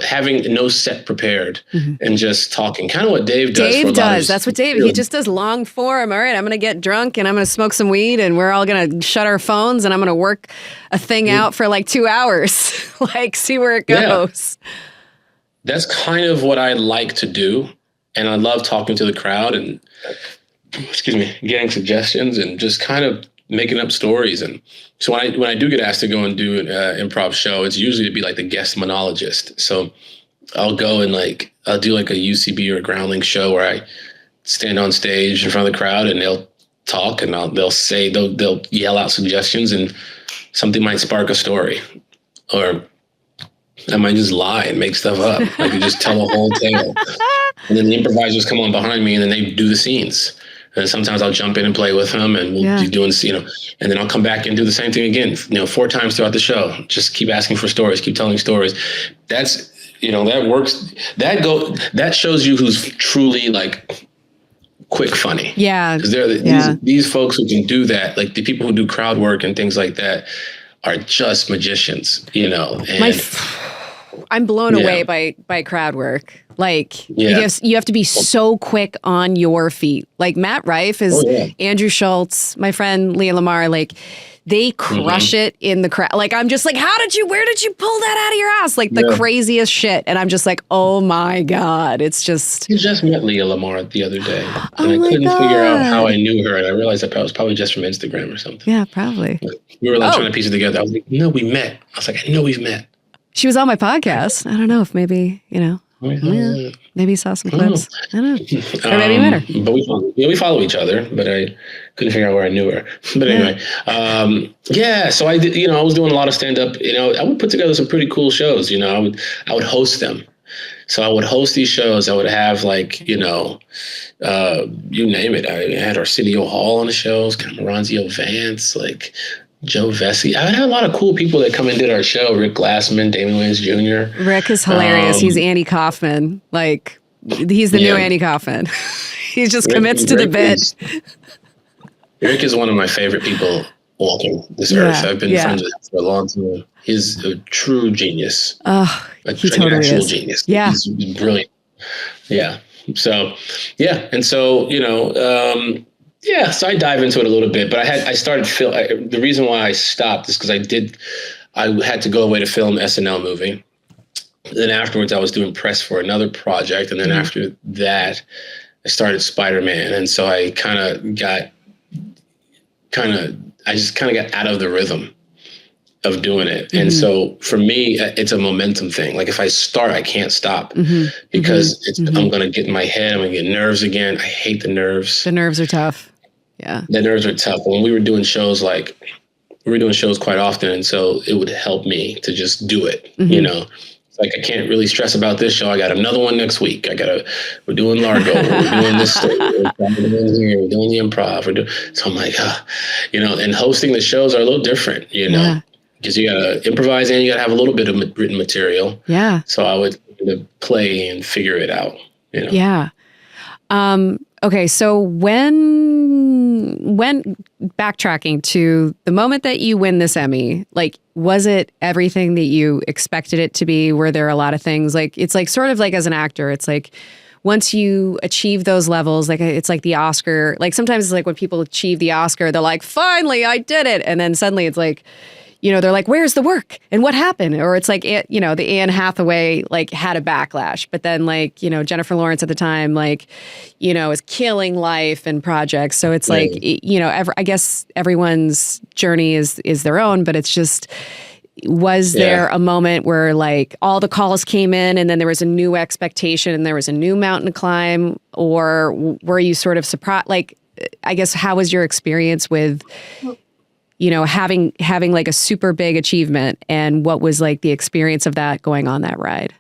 having no set prepared and just talking, kind of what Dave does. That's what Dave, he just does long form. All right, I'm going to get drunk and I'm going to smoke some weed and we're all going to shut our phones and I'm going to work a thing out for like 2 hours, like see where it goes. Yeah. That's kind of what I like to do. And I love talking to the crowd and, getting suggestions and just kind of making up stories. And so when I do get asked to go and do an improv show, it's usually to be like the guest monologist. So I'll go and I'll do like a UCB or a Groundling show where I stand on stage in front of the crowd and they'll talk, and they'll yell out suggestions, and something might spark a story, or I might just lie and make stuff up. I could just tell a whole tale, and then the improvisers come on behind me, and then they do the scenes. And sometimes I'll jump in and play with them, and we'll be doing, and then I'll come back and do the same thing again, 4 times throughout the show. Just keep asking for stories, keep telling stories. That's, that works. That shows you who's truly like quick funny. Yeah. Because these folks who can do that, like the people who do crowd work and things like that, are just magicians, And I'm blown away by crowd work. Like, you have to be so quick on your feet. Like Matt Rife is Andrew Schultz, my friend Leah Lamar, like they crush it in the crowd. Like, I'm just like, where did you pull that out of your ass? Like the craziest shit. And I'm just like, oh my God. It's just. You just met Leah Lamar the other day. And I couldn't figure out how I knew her. And I realized that I was probably just from Instagram or something. Yeah, probably. We were like trying to piece it together. I was like, no, we met. I was like, I know we've met. She was on my podcast. I don't know if maybe, maybe you saw some clips. I don't know. Or maybe you met her. But we follow each other, but I couldn't figure out where I knew her. But anyway, so I did, I was doing a lot of stand-up. I would put together some pretty cool shows. I would host them. So I would host these shows. I would have like, you name it. I had Arsenio Hall on the shows, Cameronzio Vance, like Joe Vesey. I had a lot of cool people that come and did our show. Rick Glassman, Damon Wayans Jr. Rick is hilarious. He's Andy Kaufman. Like, he's the new Andy Kaufman. He just commits to the bit. Rick is one of my favorite people walking this earth. I've been friends with him for a long time. He's a true genius. He totally actual is. Genius. Yeah. He's brilliant. Yeah. So, and so, so I dive into it a little bit, but I started the reason why I stopped is because I had to go away to film SNL movie. Then afterwards I was doing press for another project. And then after that I started Spider-Man. And so I just got out of the rhythm of doing it. And so for me, it's a momentum thing. Like if I start, I can't stop because I'm going to get in my head. I'm going to get nerves again. I hate the nerves. The nerves are tough. Yeah. The nerves are tough. When we were doing shows, quite often. And so it would help me to just do it, It's like, I can't really stress about this show. I got another one next week. We're doing Largo. We're doing this story. We're doing the improv. So I'm like, and hosting the shows are a little different, because you got to improvise and you got to have a little bit of written material. Yeah. So I would play and figure it out, Yeah. Okay. So when backtracking to the moment that you win this Emmy, like, was it everything that you expected it to be? Were there a lot of things like, it's like sort of like as an actor, it's like once you achieve those levels, like it's like the Oscar, like sometimes it's like when people achieve the Oscar, they're like, finally, I did it. And then suddenly it's like, they're like, where's the work and what happened? Or it's like, the Anne Hathaway, like had a backlash, but then like, Jennifer Lawrence at the time, like, is killing life and projects. So it's like, I guess everyone's journey is their own, but it's just, was there a moment where like all the calls came in and then there was a new expectation and there was a new mountain to climb? Or were you sort of surprised? Like, I guess, how was your experience with having like a super big achievement, and what was like the experience of that going on that ride?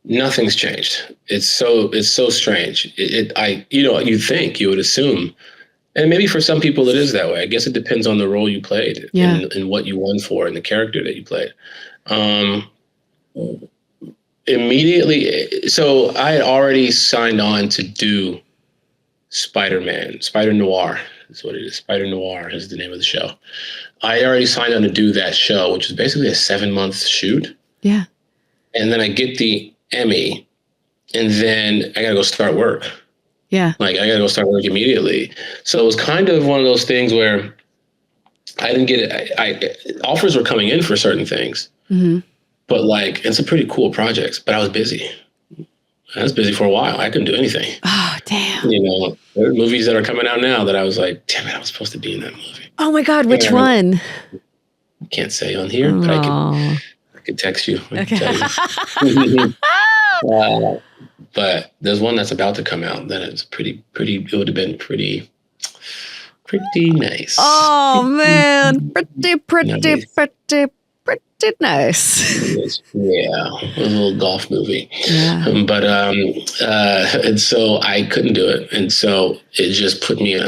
Nothing's changed. It's so strange. You would assume, and maybe for some people it is that way. I guess it depends on the role you played and what you won for and the character that you played. Immediately. So I had already signed on to do Spider-Man, Spider Noir. That's what it is. Spider Noir is the name of the show. I already signed on to do that show, which is basically a 7-month shoot. Yeah. And then I get the Emmy, and then I got to go start work. Yeah. Like, I got to go start work immediately. So it was kind of one of those things where I didn't get it. Offers were coming in for certain things, but like, and some pretty cool projects, but I was busy. I was busy for a while. I couldn't do anything. Oh, damn. There are movies that are coming out now that I was like, damn it, I was supposed to be in that movie. Oh my God, which one? I can't say on here, but I could text you. Okay. But there's one that's about to come out that is pretty, it would have been pretty Pretty nice. Oh man, pretty nice. Yeah, a little golf movie. Yeah. And so I couldn't do it, and so it just put me.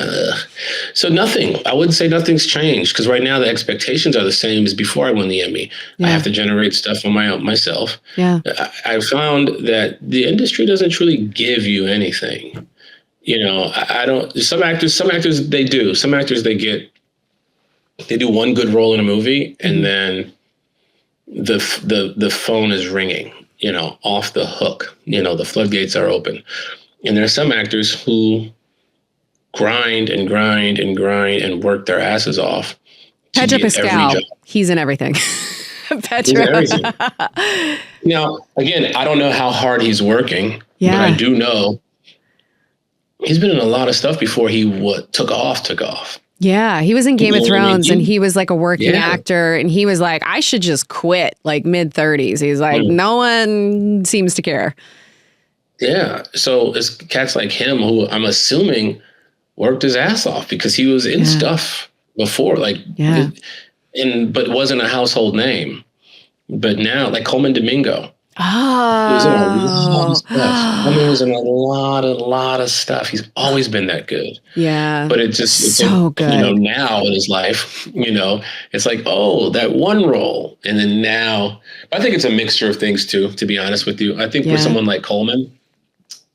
So nothing. I wouldn't say nothing's changed because right now the expectations are the same as before I won the Emmy. Yeah. I have to generate stuff on my own myself. Yeah. I found that the industry doesn't truly give you anything. You know, I don't. Some actors they do. Some actors they do one good role in a movie, and then the phone is ringing, you know, off the hook, you know, the floodgates are open. And there are some actors who grind and work their asses off. Pedro Pascal, he's in everything. Pedro. He's in everything. Now, again, I don't know how hard he's working, but I do know he's been in a lot of stuff before he took off. Yeah, he was in Game of Thrones and he was like a working actor and he was like, I should just quit like mid-30s. He's like, no one seems to care. Yeah, so it's cats like him who I'm assuming worked his ass off because he was in stuff before, like, but wasn't a household name. But now, like Coleman Domingo. Oh. He was in a lot of stuff. I mean, he was in a lot of stuff. He's always been that good. Yeah. But it's so good. You know, now in his life, you know, it's like, oh, that one role. And then now, I think it's a mixture of things too, to be honest with you. I think with someone like Coleman,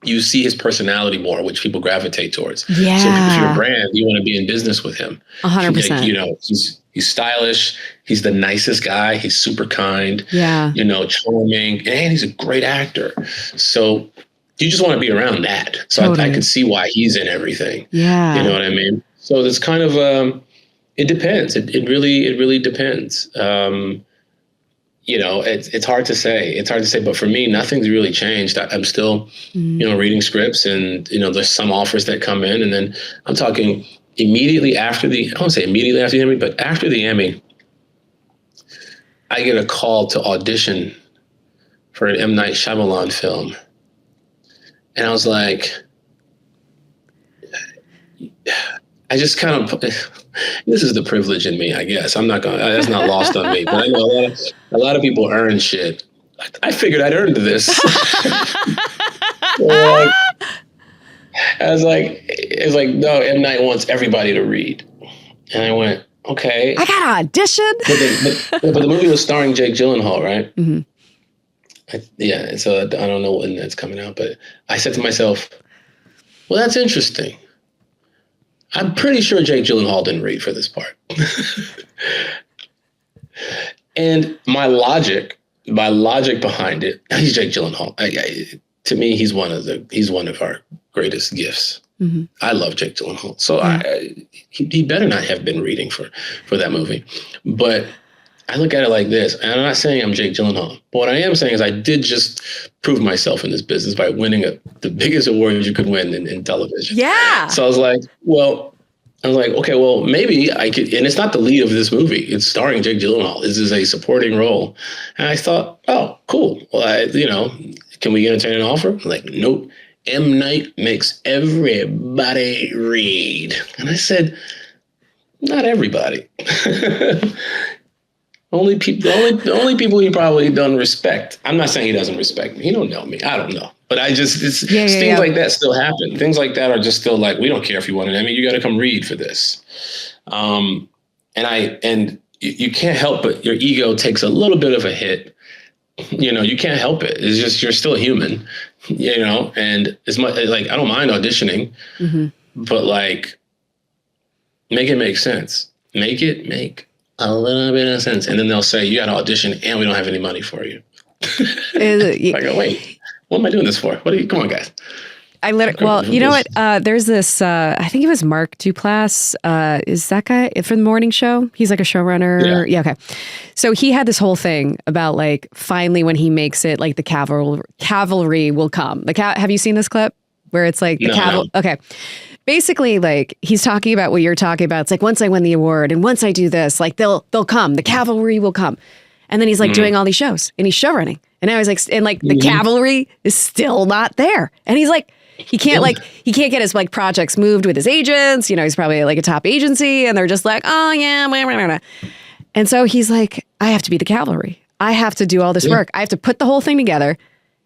you see his personality more, which people gravitate towards. Yeah. So if you're a brand, you want to be in business with him. 100%. Like, you know, he's stylish. He's the nicest guy. He's super kind. Yeah. You know, charming, and he's a great actor. So you just want to be around that. So totally. I can see why he's in everything. Yeah. You know what I mean? So it's kind of it depends. It really depends. You know, it's hard to say. It's hard to say, but for me, nothing's really changed. I'm still, you know, reading scripts, and you know, there's some offers that come in, and then I'm talking immediately after I don't say immediately after the Emmy, but after the Emmy, I get a call to audition for an M. Night Shyamalan film, and I was like, I just kind of, this is the privilege in me, I guess. I'm not going to, that's not lost on me, but I know a lot of people earn shit. I figured I'd earned this. It's like, no, M. Night wants everybody to read. And I went, okay. I got to audition. But the movie was starring Jake Gyllenhaal, right? Mm-hmm. So I don't know when that's coming out, but I said to myself, well, that's interesting. I'm pretty sure Jake Gyllenhaal didn't read for this part. And my logic behind it, he's Jake Gyllenhaal. To me, he's one of our greatest gifts. Mm-hmm. I love Jake Gyllenhaal. So he better not have been reading for that movie. But I look at it like this, and I'm not saying I'm Jake Gyllenhaal, but what I am saying is I did just prove myself in this business by winning the biggest award you could win in television. Yeah. So I was like, okay, well, maybe I could, and it's not the lead of this movie. It's starring Jake Gyllenhaal. This is a supporting role. And I thought, oh, cool. Well, can we entertain an offer? I'm like, nope. M. Night makes everybody read. And I said, not everybody. Only people he probably doesn't respect. I'm not saying he doesn't respect me. He don't know me. I don't know. But things like that still happen. Things like that are just still like, we don't care if you want it. I mean, you got to come read for this. And you can't help but your ego takes a little bit of a hit. You know, you can't help it. It's just, you're still human, you know, and as much like, I don't mind auditioning, but like, make it make sense. Make it make a little bit of sense. And then they'll say, you got to audition and we don't have any money for you. I go, wait, what am I doing this for? Come on, guys. You know what? There's this, I think it was Mark Duplass. Is that guy from the morning show? He's like a showrunner. Yeah. Okay. So he had this whole thing about like, finally, when he makes it, like the cavalry will come. Have you seen this clip where it's like the cavalry? No. Okay. Basically, like he's talking about what you're talking about. It's like, once I win the award and once I do this, like they'll come, the cavalry will come. And then he's like doing all these shows and he's show running. And I was like, the cavalry is still not there. And he's like, he can't get his like projects moved with his agents. You know, he's probably like a top agency and they're just like, oh yeah. Blah, blah, blah. And so he's like, I have to be the cavalry. I have to do all this work. I have to put the whole thing together.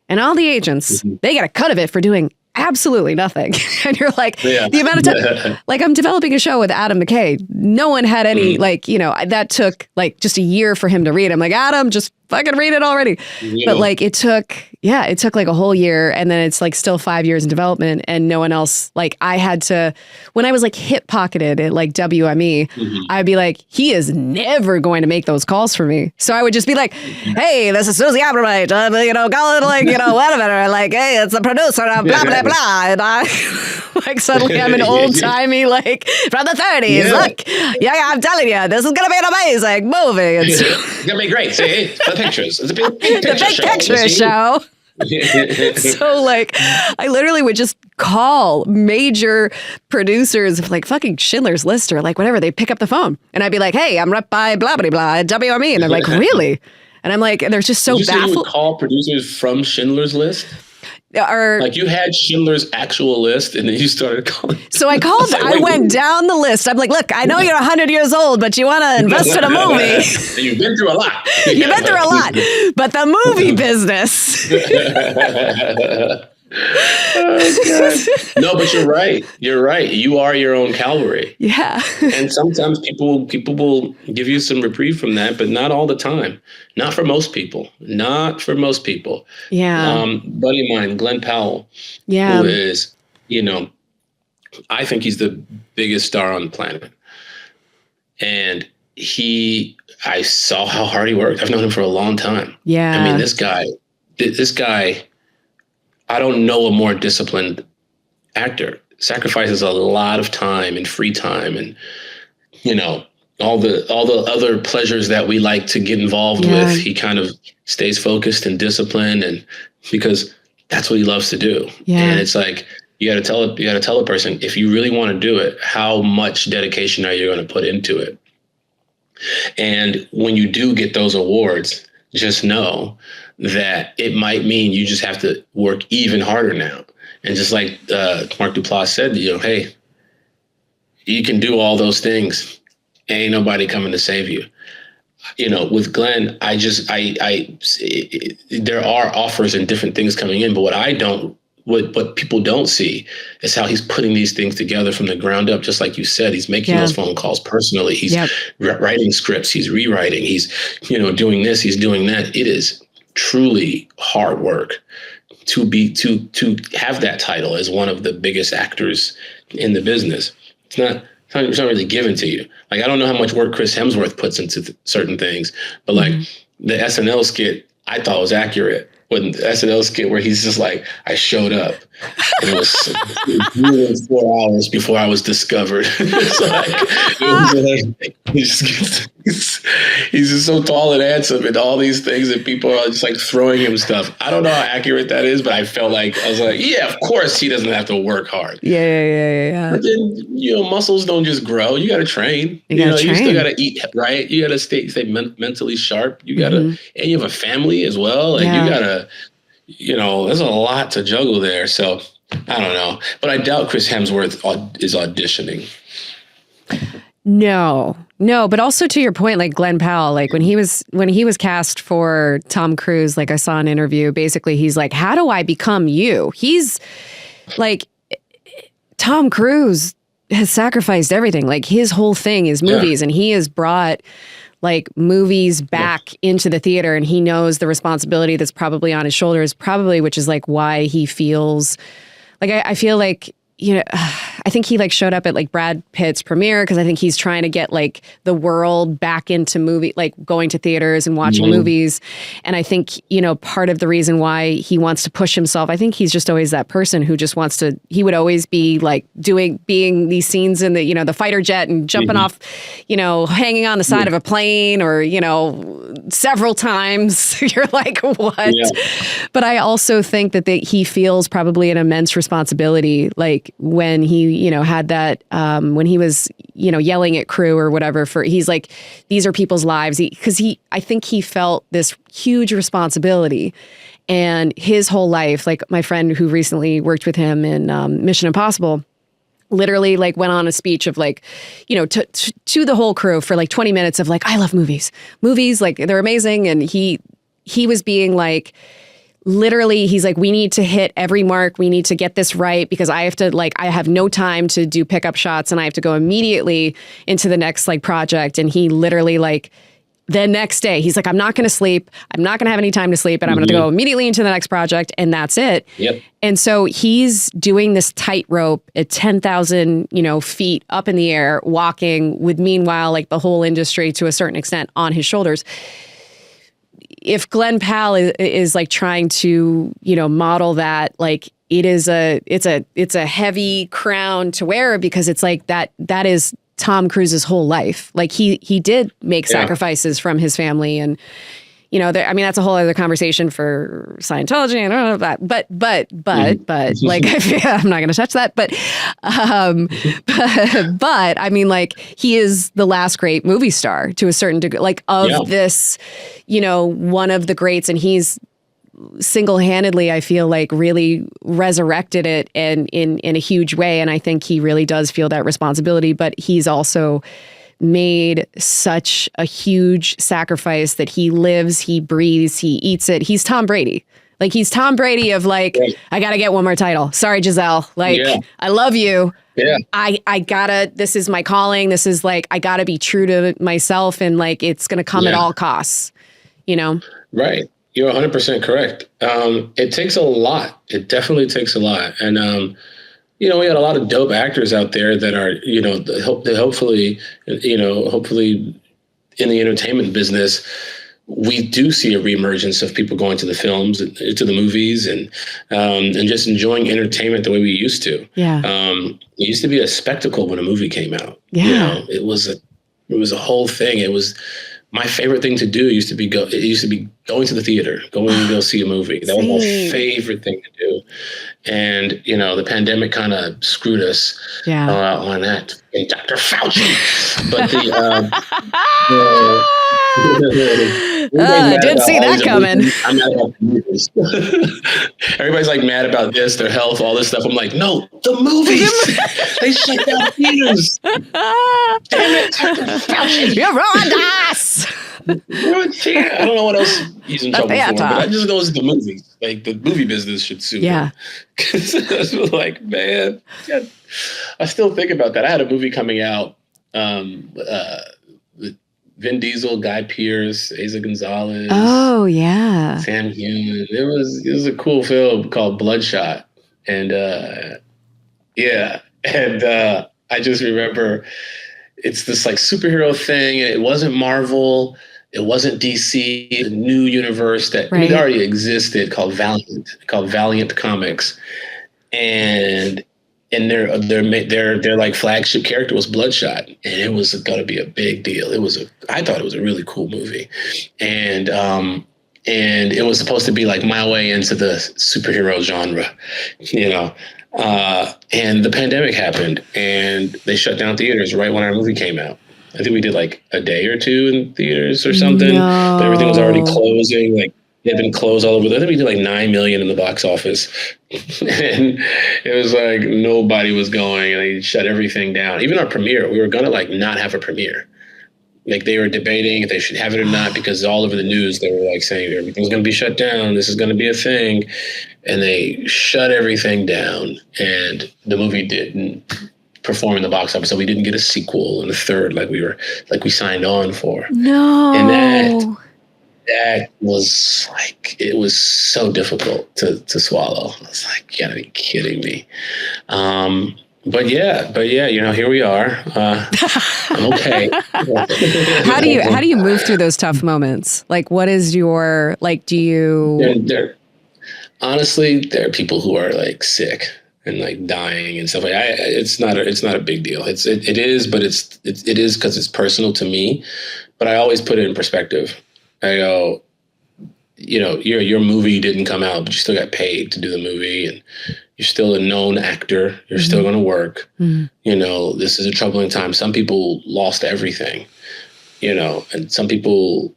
And all the agents, they get a cut of it for doing absolutely nothing. And you're like, the amount of time, like I'm developing a show with Adam McKay. No one had any, like, you know, that took like just a year for him to read. I'm like, Adam, just fucking read it already. But like it took like a whole year, and then it's like still 5 years in development, and no one else, like I had to, when I was like hip pocketed at like WME, I'd be like, he is never going to make those calls for me. So I would just be like, hey, this is Susie Abromeit, you know, call it like, you know, whatever, like, hey, it's the producer of blah, blah, blah. And I like suddenly I'm an old timey, like from the 30s. Look, I'm telling you, this is going to be an amazing movie. It's going to be great. See, the pictures. It's a big picture show. So like I literally would just call major producers of like fucking Schindler's List or like whatever. They'd pick up the phone and I'd be like, hey, I'm rep by blah blah blah at WME. And they're like, really? And I'm like, and they're just so baffled. You would call producers from Schindler's List? Or like you had Schindler's actual list and then you started calling. So I called, I went down the list. I'm like, look, I know you're 100 years old, but you want to invest in a movie. You've been through a lot. You've been through a lot. But the movie business. Oh, no, but you're right. You're right. You are your own cavalry. Yeah. And sometimes people will give you some reprieve from that, but not all the time. Not for most people. Not for most people. Yeah. Buddy of mine, Glenn Powell, who is, you know, I think he's the biggest star on the planet. And I saw how hard he worked. I've known him for a long time. Yeah. I mean, this guy, I don't know a more disciplined actor. Sacrifices a lot of time and free time and, you know, all the other pleasures that we like to get involved with. He kind of stays focused and disciplined, and because that's what he loves to do. Yeah. And it's like, you got to tell a person, if you really want to do it, how much dedication are you going to put into it? And when you do get those awards, just know that it might mean you just have to work even harder now. And just like Mark Duplass said, you know, hey, you can do all those things. Ain't nobody coming to save you. You know, with Glenn, there are offers and different things coming in, but what people don't see is how he's putting these things together from the ground up. Just like you said, he's making those phone calls personally. He's writing scripts. He's rewriting. He's, you know, doing this. He's doing that. It is truly hard work to have that title as one of the biggest actors in the business. It's not really given to you. Like, I don't know how much work Chris Hemsworth puts into certain things, but like the SNL skit, I thought was accurate. When the SNL skit where he's just like, I showed up and it was 4 hours before I was discovered. He's just so tall and handsome and all these things, and people are just like throwing him stuff. I don't know how accurate that is, but I was like, yeah, of course he doesn't have to work hard. Yeah. But then, you know, muscles don't just grow. You got to train. You still got to eat right. You got to stay mentally sharp. You got to, and you have a family as well. Like you got to, you know, there's a lot to juggle there. So I don't know, but I doubt Chris Hemsworth is auditioning. No, but also to your point, like Glenn Powell, like when he was cast for Tom Cruise, like I saw an interview, basically he's like, how do I become you? He's like, Tom Cruise has sacrificed everything. Like his whole thing is movies, and he has brought like movies back into the theater, and he knows the responsibility that's probably on his shoulders, which is like why he feels like, I feel like, you know, I think he like showed up at like Brad Pitt's premiere because I think he's trying to get like the world back into movie, like going to theaters and watching movies. And I think, you know, part of the reason why he wants to push himself, I think he's just always that person who just wants to, he would always be like being these scenes in the, you know, the fighter jet and jumping off, you know, hanging on the side of a plane, or, you know, several times. You're like, what? Yeah. But I also think that he feels probably an immense responsibility, like when he, you know, had that, when he was, you know, yelling at crew or whatever, he's like, these are people's lives. I think he felt this huge responsibility. And his whole life, like my friend who recently worked with him in Mission Impossible, literally like went on a speech of like, you know, to the whole crew for like 20 minutes of like, I love movies, like they're amazing. And he was being like, literally, he's like, we need to hit every mark. We need to get this right because I have to I have no time to do pickup shots and I have to go immediately into the next like project. And he literally like the next day, he's like, I'm not going to sleep. I'm not going to have any time to sleep and I'm going to go immediately into the next project. And that's it. Yep. And so he's doing this tightrope at 10,000, feet up in the air, walking with meanwhile, like the whole industry to a certain extent on his shoulders. If Glenn Powell is like trying to, model that, like it's a heavy crown to wear because it's like that is Tom Cruise's whole life. Like he did make sacrifices from his family and, that's a whole other conversation for Scientology and all of that. But like, I'm not going to touch that. But I mean, like he is the last great movie star to a certain degree, like of this, one of the greats, and he's single-handedly, I feel like, really resurrected it and in a huge way. And I think he really does feel that responsibility, but he's also made such a huge sacrifice that he lives, he breathes, he eats it. He's Tom Brady. Like he's Tom Brady of like, I got to get one more title. Sorry, Giselle. Like, I love you. Yeah. I gotta, this is my calling. This is like, I gotta be true to myself and like, it's going to come at all costs, Right. You're 100% correct. It takes a lot. It definitely takes a lot. And, we got a lot of dope actors out there that are, hopefully in the entertainment business, we do see a reemergence of people going to the films, to the movies, and just enjoying entertainment the way we used to. Yeah. It used to be a spectacle when a movie came out. Yeah. It was a whole thing. It was my favorite thing to do. Used to be going to the theater, going to go see a movie. That was my favorite thing to do. And the pandemic kind of screwed us on that. And Dr. Fauci, but I didn't see that coming. I'm mad about the movies. Everybody's like mad about this, their health, all this stuff. I'm like, no, the movies. They shut down theaters. Damn it, Dr. Fauci. You ruined us. I don't know what else he's in trouble for, but I just know it's the movies. Like the movie business should sue him. Because like, man, I still think about that. I had a movie coming out with Vin Diesel, Guy Pearce, Asa Gonzalez. Oh yeah, Sam Heughan. It was a cool film called Bloodshot, and I just remember it's this like superhero thing. It wasn't Marvel. It wasn't DC. A new universe that it already existed called Valiant Comics, and their like flagship character was Bloodshot, and it was going to be a big deal. I thought it was a really cool movie, and it was supposed to be like my way into the superhero genre, and the pandemic happened, and they shut down theaters right when our movie came out. I think we did like a day or two in theaters or something, but everything was already closing. Like it had been closed all over. I think we did like 9 million in the box office, and it was like nobody was going, and they shut everything down. Even our premiere, we were gonna like not have a premiere. Like they were debating if they should have it or not because all over the news they were like saying everything's gonna be shut down. This is gonna be a thing, and they shut everything down, and the movie didn't perform in the box office, so we didn't get a sequel and a third like we signed on for. No. And that was like, it was so difficult to swallow. I was like, you gotta be kidding me. But yeah, here we are. I'm okay. How do you move through those tough moments? Like, what is your, like, do you? Honestly, there are people who are like sick and like dying and stuff like that. It's not a big deal. It is, but it is because it's personal to me. But I always put it in perspective. I go, your movie didn't come out, but you still got paid to do the movie, and you're still a known actor. You're still going to work. Mm-hmm. This is a troubling time. Some people lost everything, and some people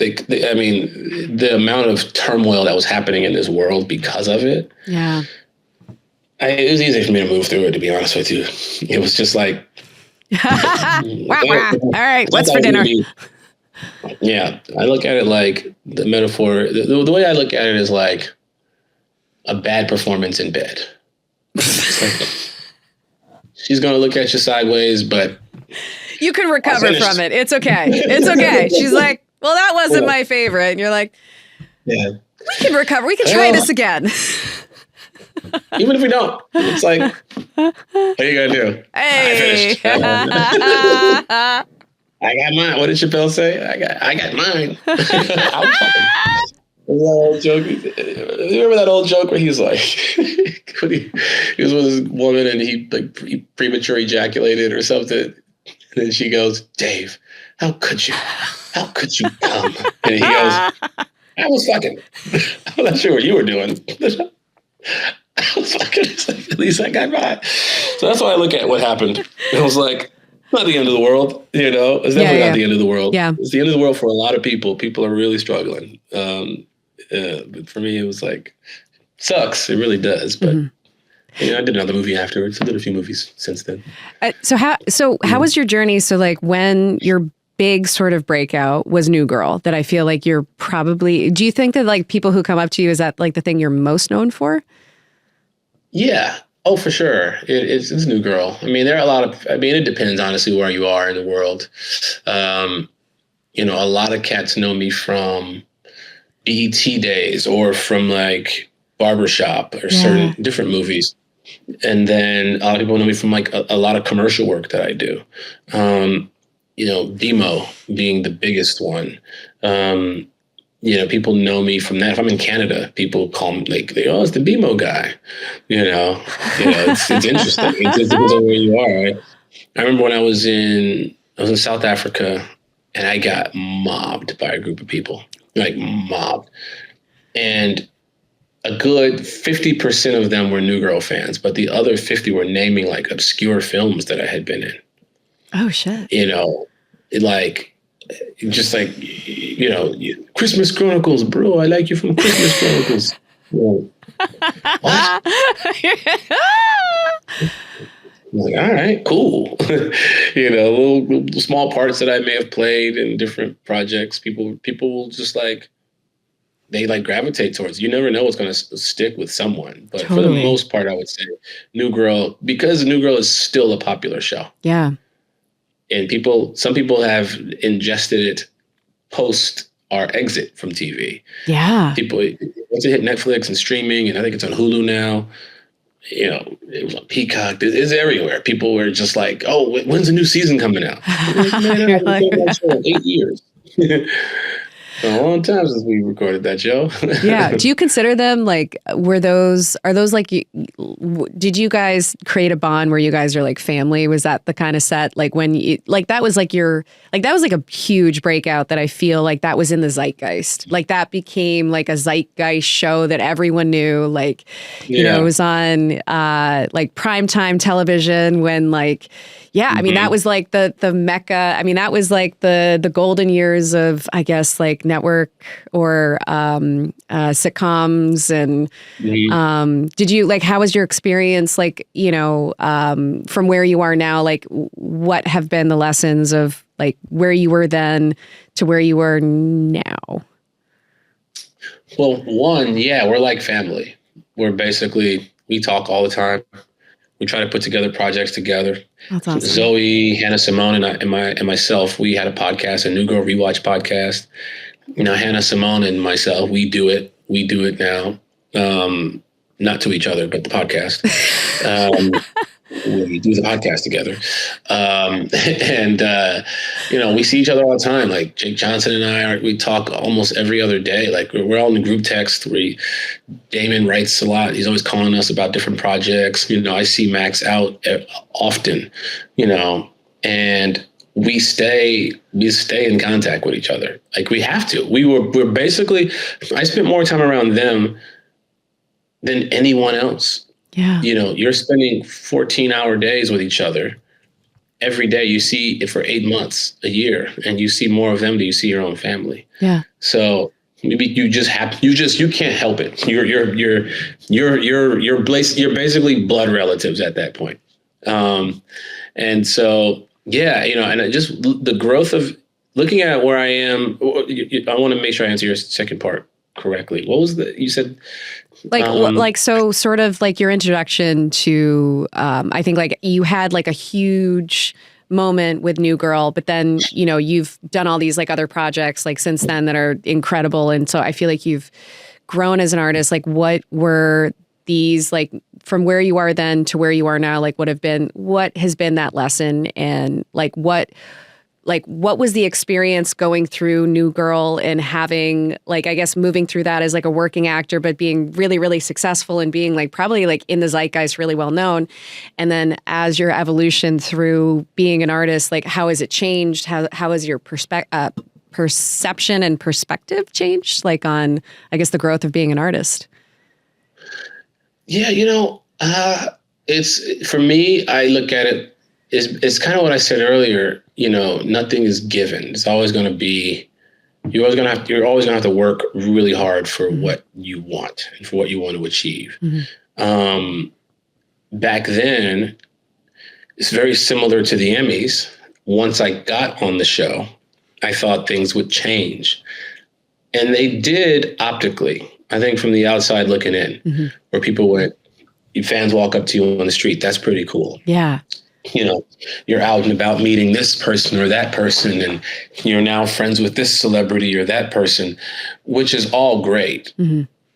I mean, the amount of turmoil that was happening in this world because of it. Yeah. It was easy for me to move through it, to be honest with you. It was just like, All right, what's for dinner? Yeah, I look at it like the metaphor. The way I look at it is like a bad performance in bed. Like, she's going to look at you sideways, but you can recover from it. It's okay. It's okay. She's like, well, that wasn't my favorite. And you're like, yeah, we can recover. We can try this again. Even if we don't, it's like, what are you going to do? Hey. I got mine. What did Chappelle say? I got mine. Joke. You remember that old joke where he's like, he was with this woman and he premature ejaculated or something, and then she goes, "Dave, how could you come?" And he goes, "I was fucking. I'm not sure what you were doing." I was fucking. At least I got mine. So that's why I look at what happened. It was like, not the end of the world, you know. It's definitely not the end of the world. Yeah. It's the end of the world for a lot of people. People are really struggling. But for me, it was like, sucks. It really does. But you know, I did another movie afterwards. I did a few movies since then. So how was your journey? So like when your big sort of breakout was New Girl, that I feel like you're probably, do you think that like people who come up to you, is that like the thing you're most known for? Yeah. Oh, for sure. It's New Girl. I mean, there are a lot of, it depends honestly where you are in the world. You know, a lot of cats know me from BET days or from like Barbershop or certain different movies. And then a lot of people know me from like a lot of commercial work that I do. You know, Demo being the biggest one. You know, people know me from that. If I'm in Canada, people call me like, "Oh, it's the BMO guy." You know, it's interesting. It just depends on where you are. Right? I remember when I was in South Africa, and I got mobbed by a group of people, like mobbed, and a good 50% of them were New Girl fans, but the other 50 were naming like obscure films that I had been in. Oh shit! You know, just like, you know, Christmas Chronicles, bro. I like you from Christmas Chronicles. What? I'm like, all right, cool. You know, little small parts that I may have played in different projects. People will just like, they like gravitate towards. You never know what's going to stick with someone. But for the most part, I would say New Girl, because New Girl is still a popular show. Yeah. And some people have ingested it post our exit from TV. Yeah. People, once it hit Netflix and streaming, and I think it's on Hulu now, you know, it was on Peacock. It's everywhere. People were just like, "Oh, when's the new season coming out?" Man, I've been on show in 8 years. A long time since we recorded that show. Yeah. Do you consider them like, are those like, did you guys create a bond where you guys are like family? Was that the kind of set, like when you, like that was like that was like a huge breakout that I feel like that was in the zeitgeist. Like that became like a zeitgeist show that everyone knew, like, you know, it was on like primetime television when like, I mean, that was like the mecca. I mean, that was like the golden years of, I guess, like network or sitcoms. And did you like, how was your experience? Like, you know, from where you are now, like what have been the lessons of like where you were then to where you are now? Well, one, we're like family. We're basically, we talk all the time. We try to put together projects together. That's awesome. Zoe, Hannah Simone, and myself, we had a podcast, a New Girl Rewatch podcast. You know, Hannah Simone and myself, we do it. We do it now. Not to each other, but the podcast. We do the podcast together. You know, we see each other all the time. Like Jake Johnson and we talk almost every other day. Like we're all in the group text. Damon writes a lot. He's always calling us about different projects. You know, I see Max out often, you know, and we stay in contact with each other. Like we have to. We're basically, I spent more time around them than anyone else. Yeah. You know, you're spending 14-hour days with each other. every day. You see it for 8 months, a year, and you see more of them than you see your own family. Yeah. So maybe you can't help it. You're basically blood relatives at that point. And so, yeah, and just the growth of looking at where I am. I want to make sure I answer your second part correctly. What was you said? So sort of like your introduction to, I think like you had like a huge moment with New Girl, but then, you've done all these like other projects like since then that are incredible. And so I feel like you've grown as an artist. Like what were these, like from where you are then to where you are now, like what has been that lesson, and what was the experience going through New Girl and having, like, I guess moving through that as like a working actor, but being really, really successful and being like probably like in the zeitgeist, really well known. And then as your evolution through being an artist, like how has it changed? How has your perception and perspective changed, like on, I guess, the growth of being an artist? Yeah, it's for me, I look at it, it's kind of what I said earlier, nothing is given. It's always going to be, you're always going to have to work really hard for what you want and for what you want to achieve. Back then, it's very similar to the Emmys. Once I got on the show, I thought things would change. And they did optically, I think, from the outside looking in, where people fans walk up to you on the street. That's pretty cool. Yeah. You're out and about meeting this person or that person, and you're now friends with this celebrity or that person, which is all great.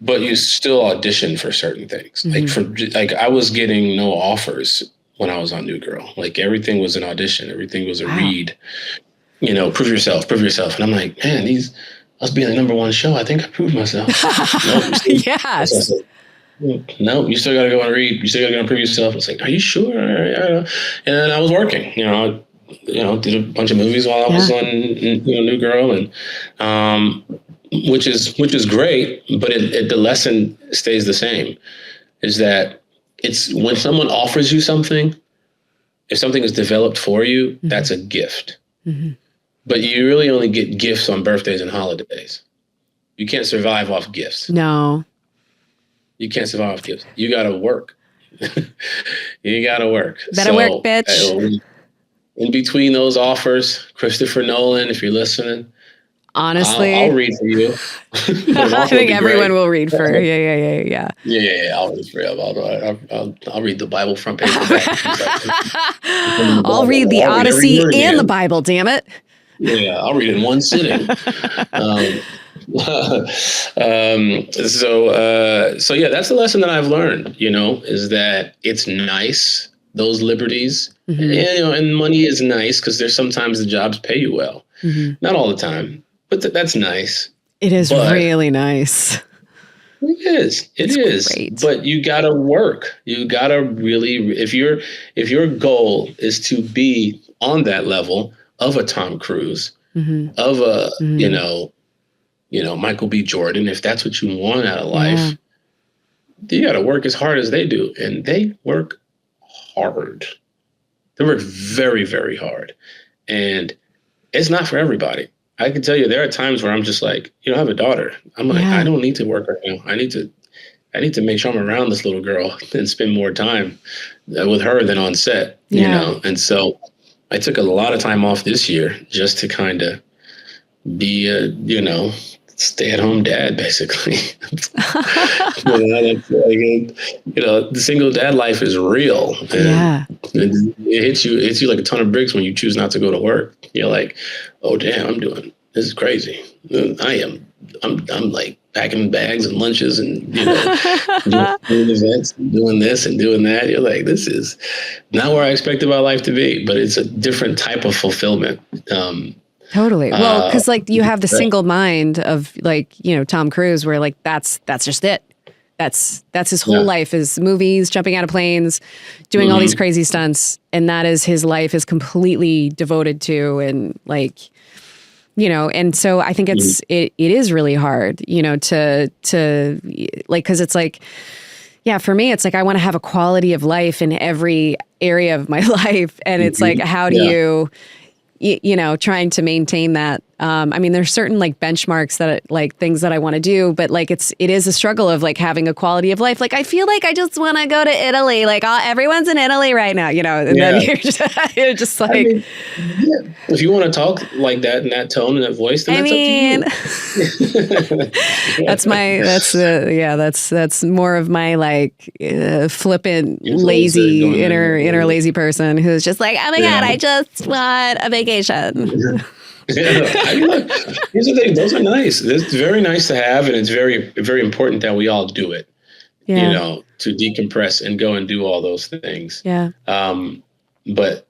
But you still audition for certain things. Like I was getting no offers when I was on New Girl. Like everything was an audition. Everything was a read. Prove yourself. And I'm like, man, us being the number one show, I think I proved myself. Yes. No, you still got to go and read. You still got to go and prove yourself. It's like, are you sure? And then I was working. Did a bunch of movies while I was on New Girl, and which is great. But the lesson stays the same. Is that it's when someone offers you something, if something is developed for you, that's a gift. But you really only get gifts on birthdays and holidays. You can't survive off gifts. No. You can't survive off gifts. You got to work. You got to work. Better work, bitch. In between those offers, Christopher Nolan, if you're listening, honestly, I'll read for you. I think everyone will read for. Yeah. I'll read for you. I'll read the Bible front page. I'll read the Odyssey and the Bible. Damn it. Yeah, I'll read it in one sitting. So yeah, that's the lesson that I've learned, is that it's nice, those liberties, and money is nice because there's sometimes the jobs pay you well. Not all the time, but that's nice. It is really nice. It is. Great. But you got to work. You got to really, if your goal is to be on that level of a Tom Cruise, of a, Michael B. Jordan, if that's what you want out of life, you got to work as hard as they do. And they work hard. They work very, very hard. And it's not for everybody. I can tell you there are times where I'm just like, I have a daughter. I'm like, I don't need to work right now. I need to make sure I'm around this little girl and spend more time with her than on set, And so I took a lot of time off this year just to kind of be a, stay-at-home dad, basically. The single dad life is real. And it hits you like a ton of bricks when you choose not to go to work. You're like, oh damn, this is crazy. I'm like packing bags and lunches and doing events, doing this and doing that. You're like, this is not where I expected my life to be, but it's a different type of fulfillment. Totally. Well, because like you have the single mind of like, Tom Cruise, where like that's just it. That's his whole life is movies, jumping out of planes, doing all these crazy stunts. And that is his life is completely devoted to. And like, and so I think it is really hard, to like, cause it's like, Yeah, for me, it's like I want to have a quality of life in every area of my life. And it's like, how do you know, trying to maintain that. I mean, there's certain like benchmarks that like things that I want to do, but like it is a struggle of like having a quality of life. Like I feel like I just want to go to Italy. Like everyone's in Italy right now, you know, and then you're just like, I mean, if you want to talk like that in that tone and that voice, then that's up to you. That's more of my like flippant, lazy inner lazy person who's just like, oh my God, I just want a vacation. I mean, look, here's the thing. Those are nice. It's very nice to have, and it's very, very important that we all do it. You know, to decompress and go and do all those things. Yeah. But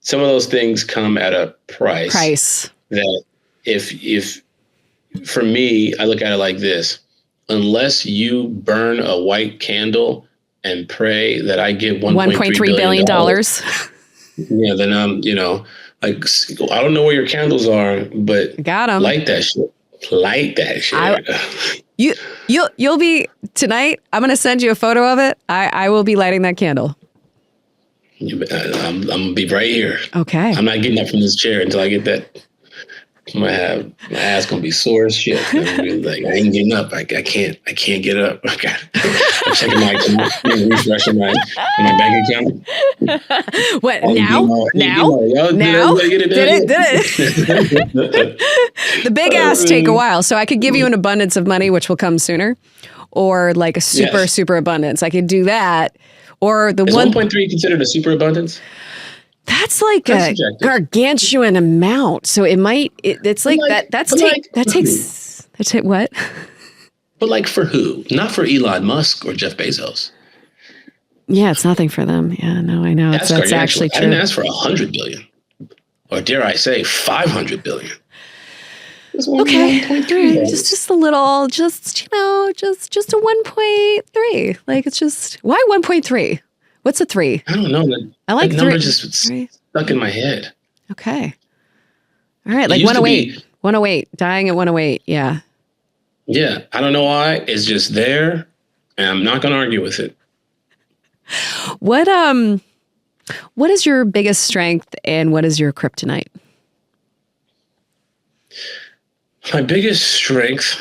some of those things come at a price. That if for me, I look at it like this: unless you burn a white candle and pray that I give $1.3 billion, then I'm, you know. Like, I don't know where your candles are, but got 'em. Light that shit. Light that shit. You'll be tonight. I'm going to send you a photo of it. I will be lighting that candle. I'm going to be right here. Okay. I'm not getting up from this chair until I get that. My ass gonna be sore as shit. Like, I ain't getting up. I can't get up. I'm checking my account, refreshing my bank account. What now? Did it? The big ass take a while. So I could give you an abundance of money, which will come sooner, or like a super abundance. I could do that, or the Is 1.3 considered a super abundance? That's like a gargantuan amount. So it might, it's like that. That's what? But like for who? Not for Elon Musk or Jeff Bezos. Yeah, it's nothing for them. Yeah, no, I know. That's actually true. I didn't ask for 100 billion, or dare I say 500 billion. Okay, just a little, just a 1.3. Like it's just why 1.3? What's a 3? I don't know. I like that number just stuck in my head. Okay. All right. Like 108. 108. Dying at 108. Yeah. Yeah. I don't know why. It's just there. And I'm not going to argue with it. What is your biggest strength and what is your kryptonite? My biggest strength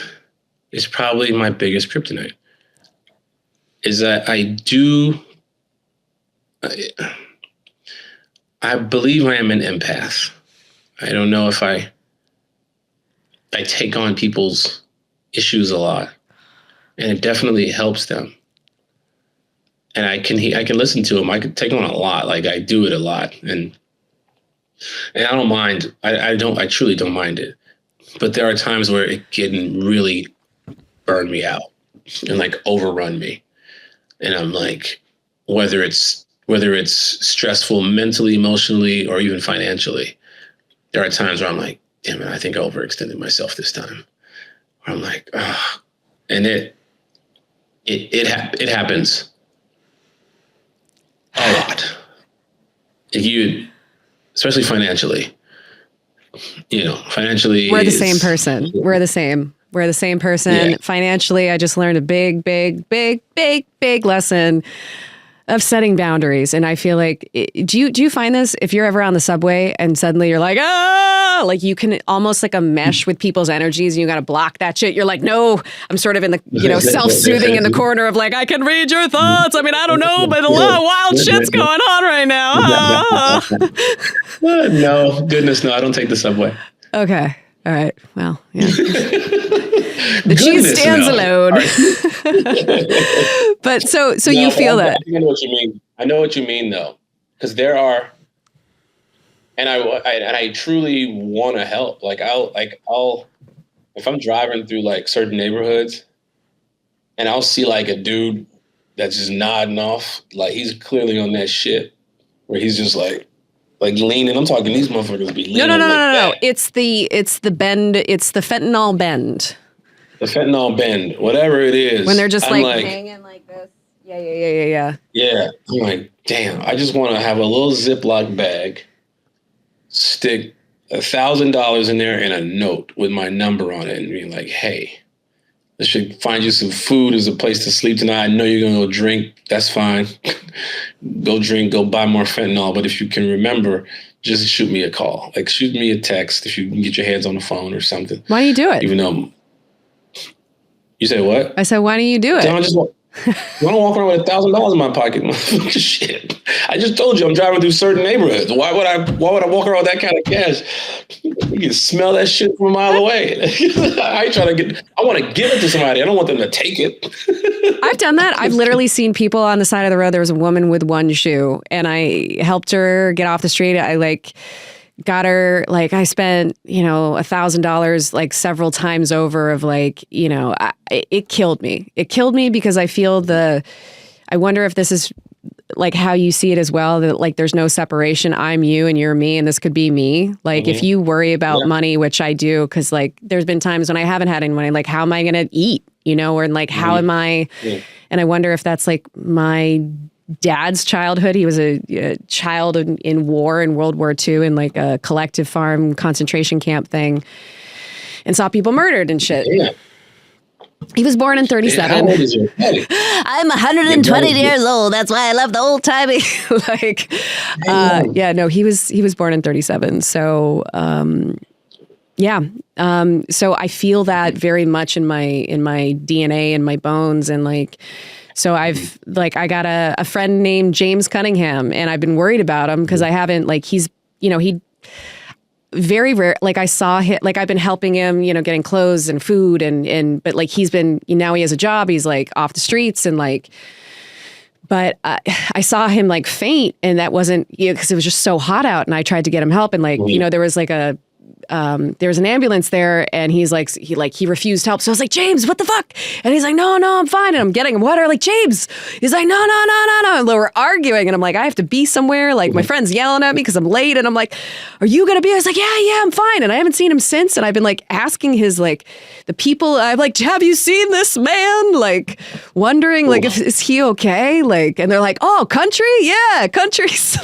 is probably my biggest kryptonite. Is that I believe I am an empath. I don't know if I take on people's issues a lot, and it definitely helps them. And I can listen to them. I can take on a lot. Like I do it a lot, and I don't mind. I truly don't mind it. But there are times where it can really burn me out and like overrun me, and I'm like, whether it's stressful mentally, emotionally, or even financially, there are times where I'm like, damn it, I think I overextended myself this time. Where I'm like, and it happens a lot. Especially financially, financially. We're the same person. We're the same person. Yeah. Financially, I just learned a big lesson of setting boundaries. And I feel like, do you find this if you're ever on the subway and suddenly you're like, like you can almost like a mesh with people's energies and you got to block that shit. You're like, no, I'm sort of in the, self-soothing in the corner of like, I can read your thoughts. I mean, I don't know, but a lot of wild shit's going on right now. No, goodness, no, I don't take the subway. Okay. All right. Well, yeah. The cheese stands alone. But so you feel that. I know what you mean. I know what you mean, though, because there are, and I truly want to help. Like I'll if I'm driving through like certain neighborhoods, and I'll see like a dude that's just nodding off, like he's clearly on that shit, where he's just like leaning. I'm talking these motherfuckers be leaning. No. It's the bend. It's the fentanyl bend. The fentanyl bend, whatever it is. When they're just like hanging like this. Yeah. Yeah. I'm like, damn, I just want to have a little Ziploc bag, stick $1,000 in there and a note with my number on it and be like, hey, I should find you some food. There's a place to sleep tonight. I know you're going to go drink. That's fine. Go drink, go buy more fentanyl. But if you can remember, just shoot me a call. Like, shoot me a text if you can get your hands on the phone or something. Why do you do it? Even though... You say what? I said, why do you do it? I don't walk around with $1,000 in my pocket. Shit. I just told you I'm driving through certain neighborhoods. Why would I walk around with that kind of cash? You can smell that shit from a mile away. I want to give it to somebody. I don't want them to take it. I've done that. I've literally seen people on the side of the road. There was a woman with one shoe and I helped her get off the street. I got her, I spent, $1,000 several times over of it killed me. It killed me because I feel I wonder if this is how you see it as well, that there's no separation. I'm you and you're me and this could be me. If you worry about money, which I do, because there's been times when I haven't had any money, how am I going to eat, or how am I, and I wonder if that's my dad's childhood. He was a child in war in World War II in a collective farm concentration camp thing and saw people murdered and shit. Yeah. He was born in 37. How old is your daddy? I'm 120 years old. That's why I love the old timey. He was born in 37. So, so I feel that very much in my DNA and my bones and so I got a friend named James Cunningham and I've been worried about him because I haven't he's, he very rare. I saw him, I've been helping him, getting clothes and food but he's been, now he has a job. He's off the streets and but I saw him faint and that wasn't, because it was just so hot out and I tried to get him help and there was there was an ambulance there and he refused help. So I was like, James, what the fuck? And he's like, no, I'm fine. And I'm getting him water. James. He's like, no. And we're arguing. And I'm I have to be somewhere. My friend's yelling at me because I'm late. And I'm like, are you going to be? I was like, yeah, I'm fine. And I haven't seen him since. And I've been asking his, the people, I'm have you seen this man? Wondering, is he okay? And they're like, oh, country? Yeah, country's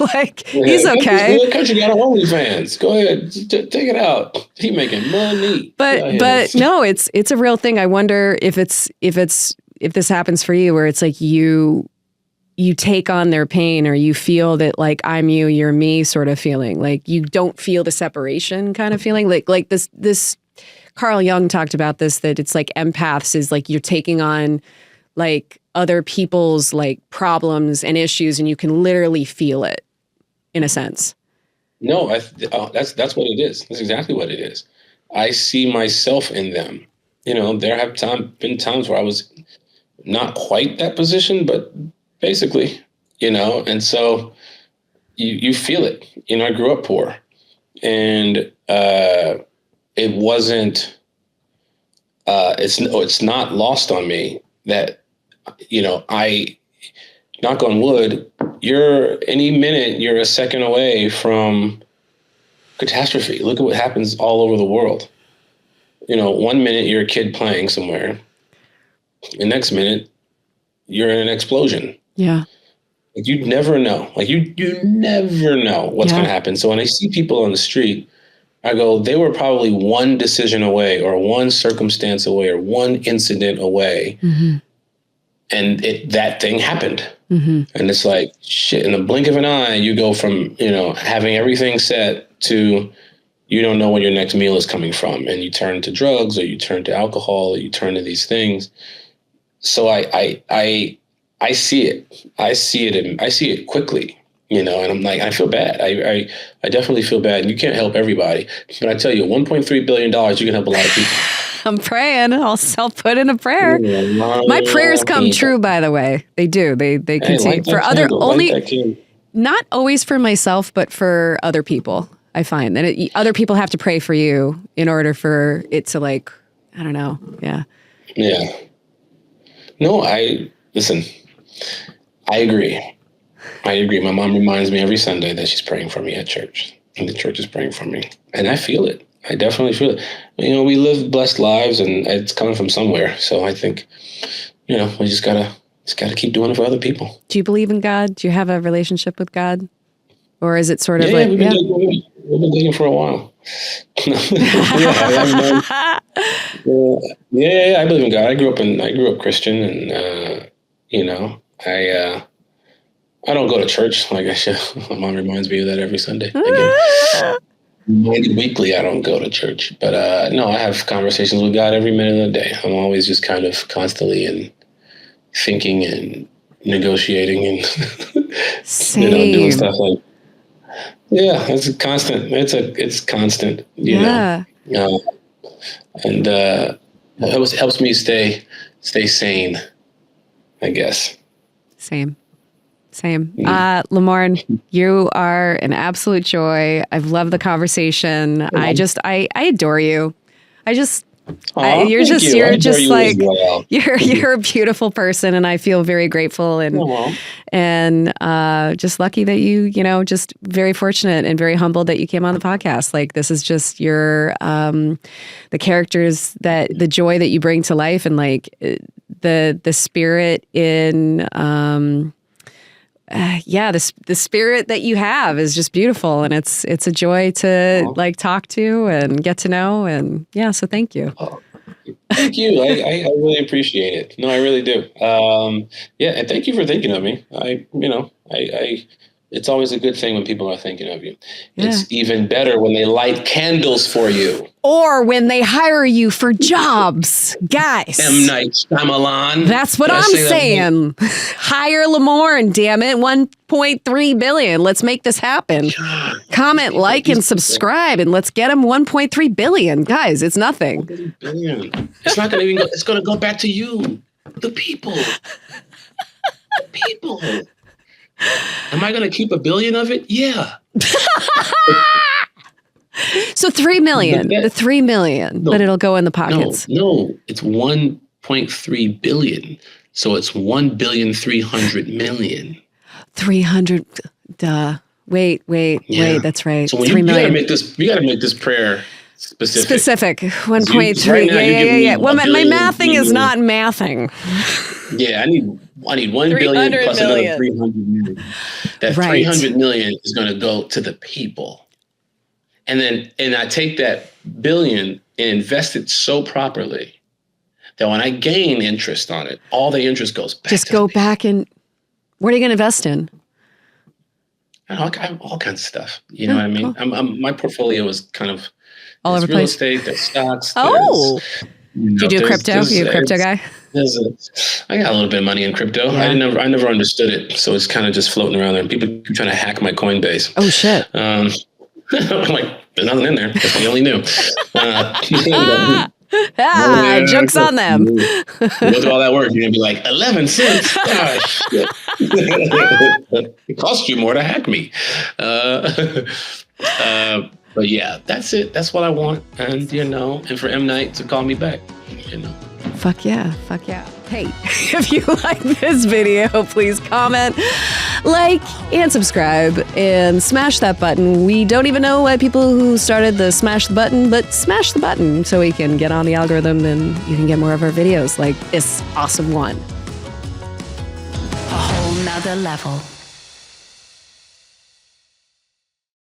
he's okay. Country got OnlyFans. Go ahead. Take it out. He making money. But no, it's a real thing. I wonder if this happens for you, where it's you take on their pain, or you feel that I'm you, you're me sort of feeling. You don't feel the separation kind of feeling. This Carl Jung talked about this, that it's empaths is you're taking on other people's problems and issues, and you can literally feel it in a sense. No, that's what it is. That's exactly what it is. I see myself in them. There have been times where I was not quite that position, but basically, and so you feel it. I grew up poor, and it wasn't. It's not lost on me that I. Knock on wood, any minute you're a second away from catastrophe. Look at what happens all over the world. 1 minute you're a kid playing somewhere. The next minute you're in an explosion. Yeah. You never know. You never know what's going to happen. So when I see people on the street, I go, they were probably one decision away, or one circumstance away, or one incident away. Mm-hmm. And that thing happened. Mm-hmm. And it's shit, in the blink of an eye, you go from, having everything set to, you don't know where your next meal is coming from. And you turn to drugs, or you turn to alcohol, or you turn to these things. So I see it. I see it quickly, and I'm I feel bad. I definitely feel bad. And you can't help everybody. But I tell you, $1.3 billion, you can help a lot of people. I'm praying. I'll put in a prayer. My prayers come true, by the way. They do. They continue for other not always for myself, but for other people. I find that other people have to pray for you in order for it to I don't know. Yeah. Yeah. No, listen. I agree. My mom reminds me every Sunday that she's praying for me at church, and the church is praying for me, and I feel it. I definitely feel it. We live blessed lives, and it's coming from somewhere. So I think, we just gotta keep doing it for other people. Do you believe in God? Do you have a relationship with God, or is it sort of we've been dating for a while. I believe in God. I grew up Christian, and I don't go to church like I should. My mom reminds me of that every Sunday. Again, maybe weekly I don't go to church, but no, I have conversations with God every minute of the day. I'm always just kind of constantly and thinking and negotiating and doing stuff like. Yeah, it's constant. It's constant. You know, and it helps me stay sane, I guess. Same. Lamorne, you are an absolute joy. I've loved the conversation. I adore you. You're just like well. You're a beautiful person, and I feel very grateful and just lucky that you just very fortunate and very humbled that you came on the podcast. Like, this is just your the characters, that the joy that you bring to life, and like the spirit in the spirit that you have is just beautiful, and it's a joy to like talk to and get to know, and so thank you. Thank you. I really appreciate it. No, I really do. And thank you for thinking of me. It's always a good thing when people are thinking of you. Yeah. It's even better when they light candles for you. Or when they hire you for jobs. Guys. M. Night Shyamalan. That's what I'm saying. Hire Lamorne, damn it. 1.3 billion. Let's make this happen. God, comment, like, and subscribe, and let's get him 1.3 billion. Guys, it's nothing. 1 billion. It's not going to even go. It's going to go back to you. The people. The people. Am I going to keep $1 billion of it? Yeah. So 3 million, the 3 million, but it'll go in the pockets. No, it's 1.3 billion. So it's 1,300,000,000. 300. Duh. Wait. That's right. So when 3 million. You got to make this prayer specific. 1.3. Right Yeah. Well, my mathing is not mathing. Yeah, I need 1 billion plus another 300 million. That 300 million is going to go to the people. And I take that billion and invest it so properly that when I gain interest on it, all the interest goes back. Just go back and what are you going to invest in? I have all kinds of stuff. You know what I mean? Cool. My portfolio is kind of all over the real place. Estate, there's stocks. Do you do crypto? Are you a crypto guy? I got a little bit of money in crypto. Yeah. I never understood it, so it's kind of just floating around there. And people keep trying to hack my Coinbase. Oh shit! I'm like, there's nothing in there. If we only knew. Joke's on them. You go through all that work, you're gonna be like 11 cents. Gosh, it cost you more to hack me. But yeah, that's it. That's what I want. And and for M. Night to call me back. Fuck yeah. Hey, if you like this video, please comment, like, and subscribe, and smash that button. We don't even know why people who started the smash the button, but smash the button so we can get on the algorithm and you can get more of our videos like this awesome one. A whole nother level.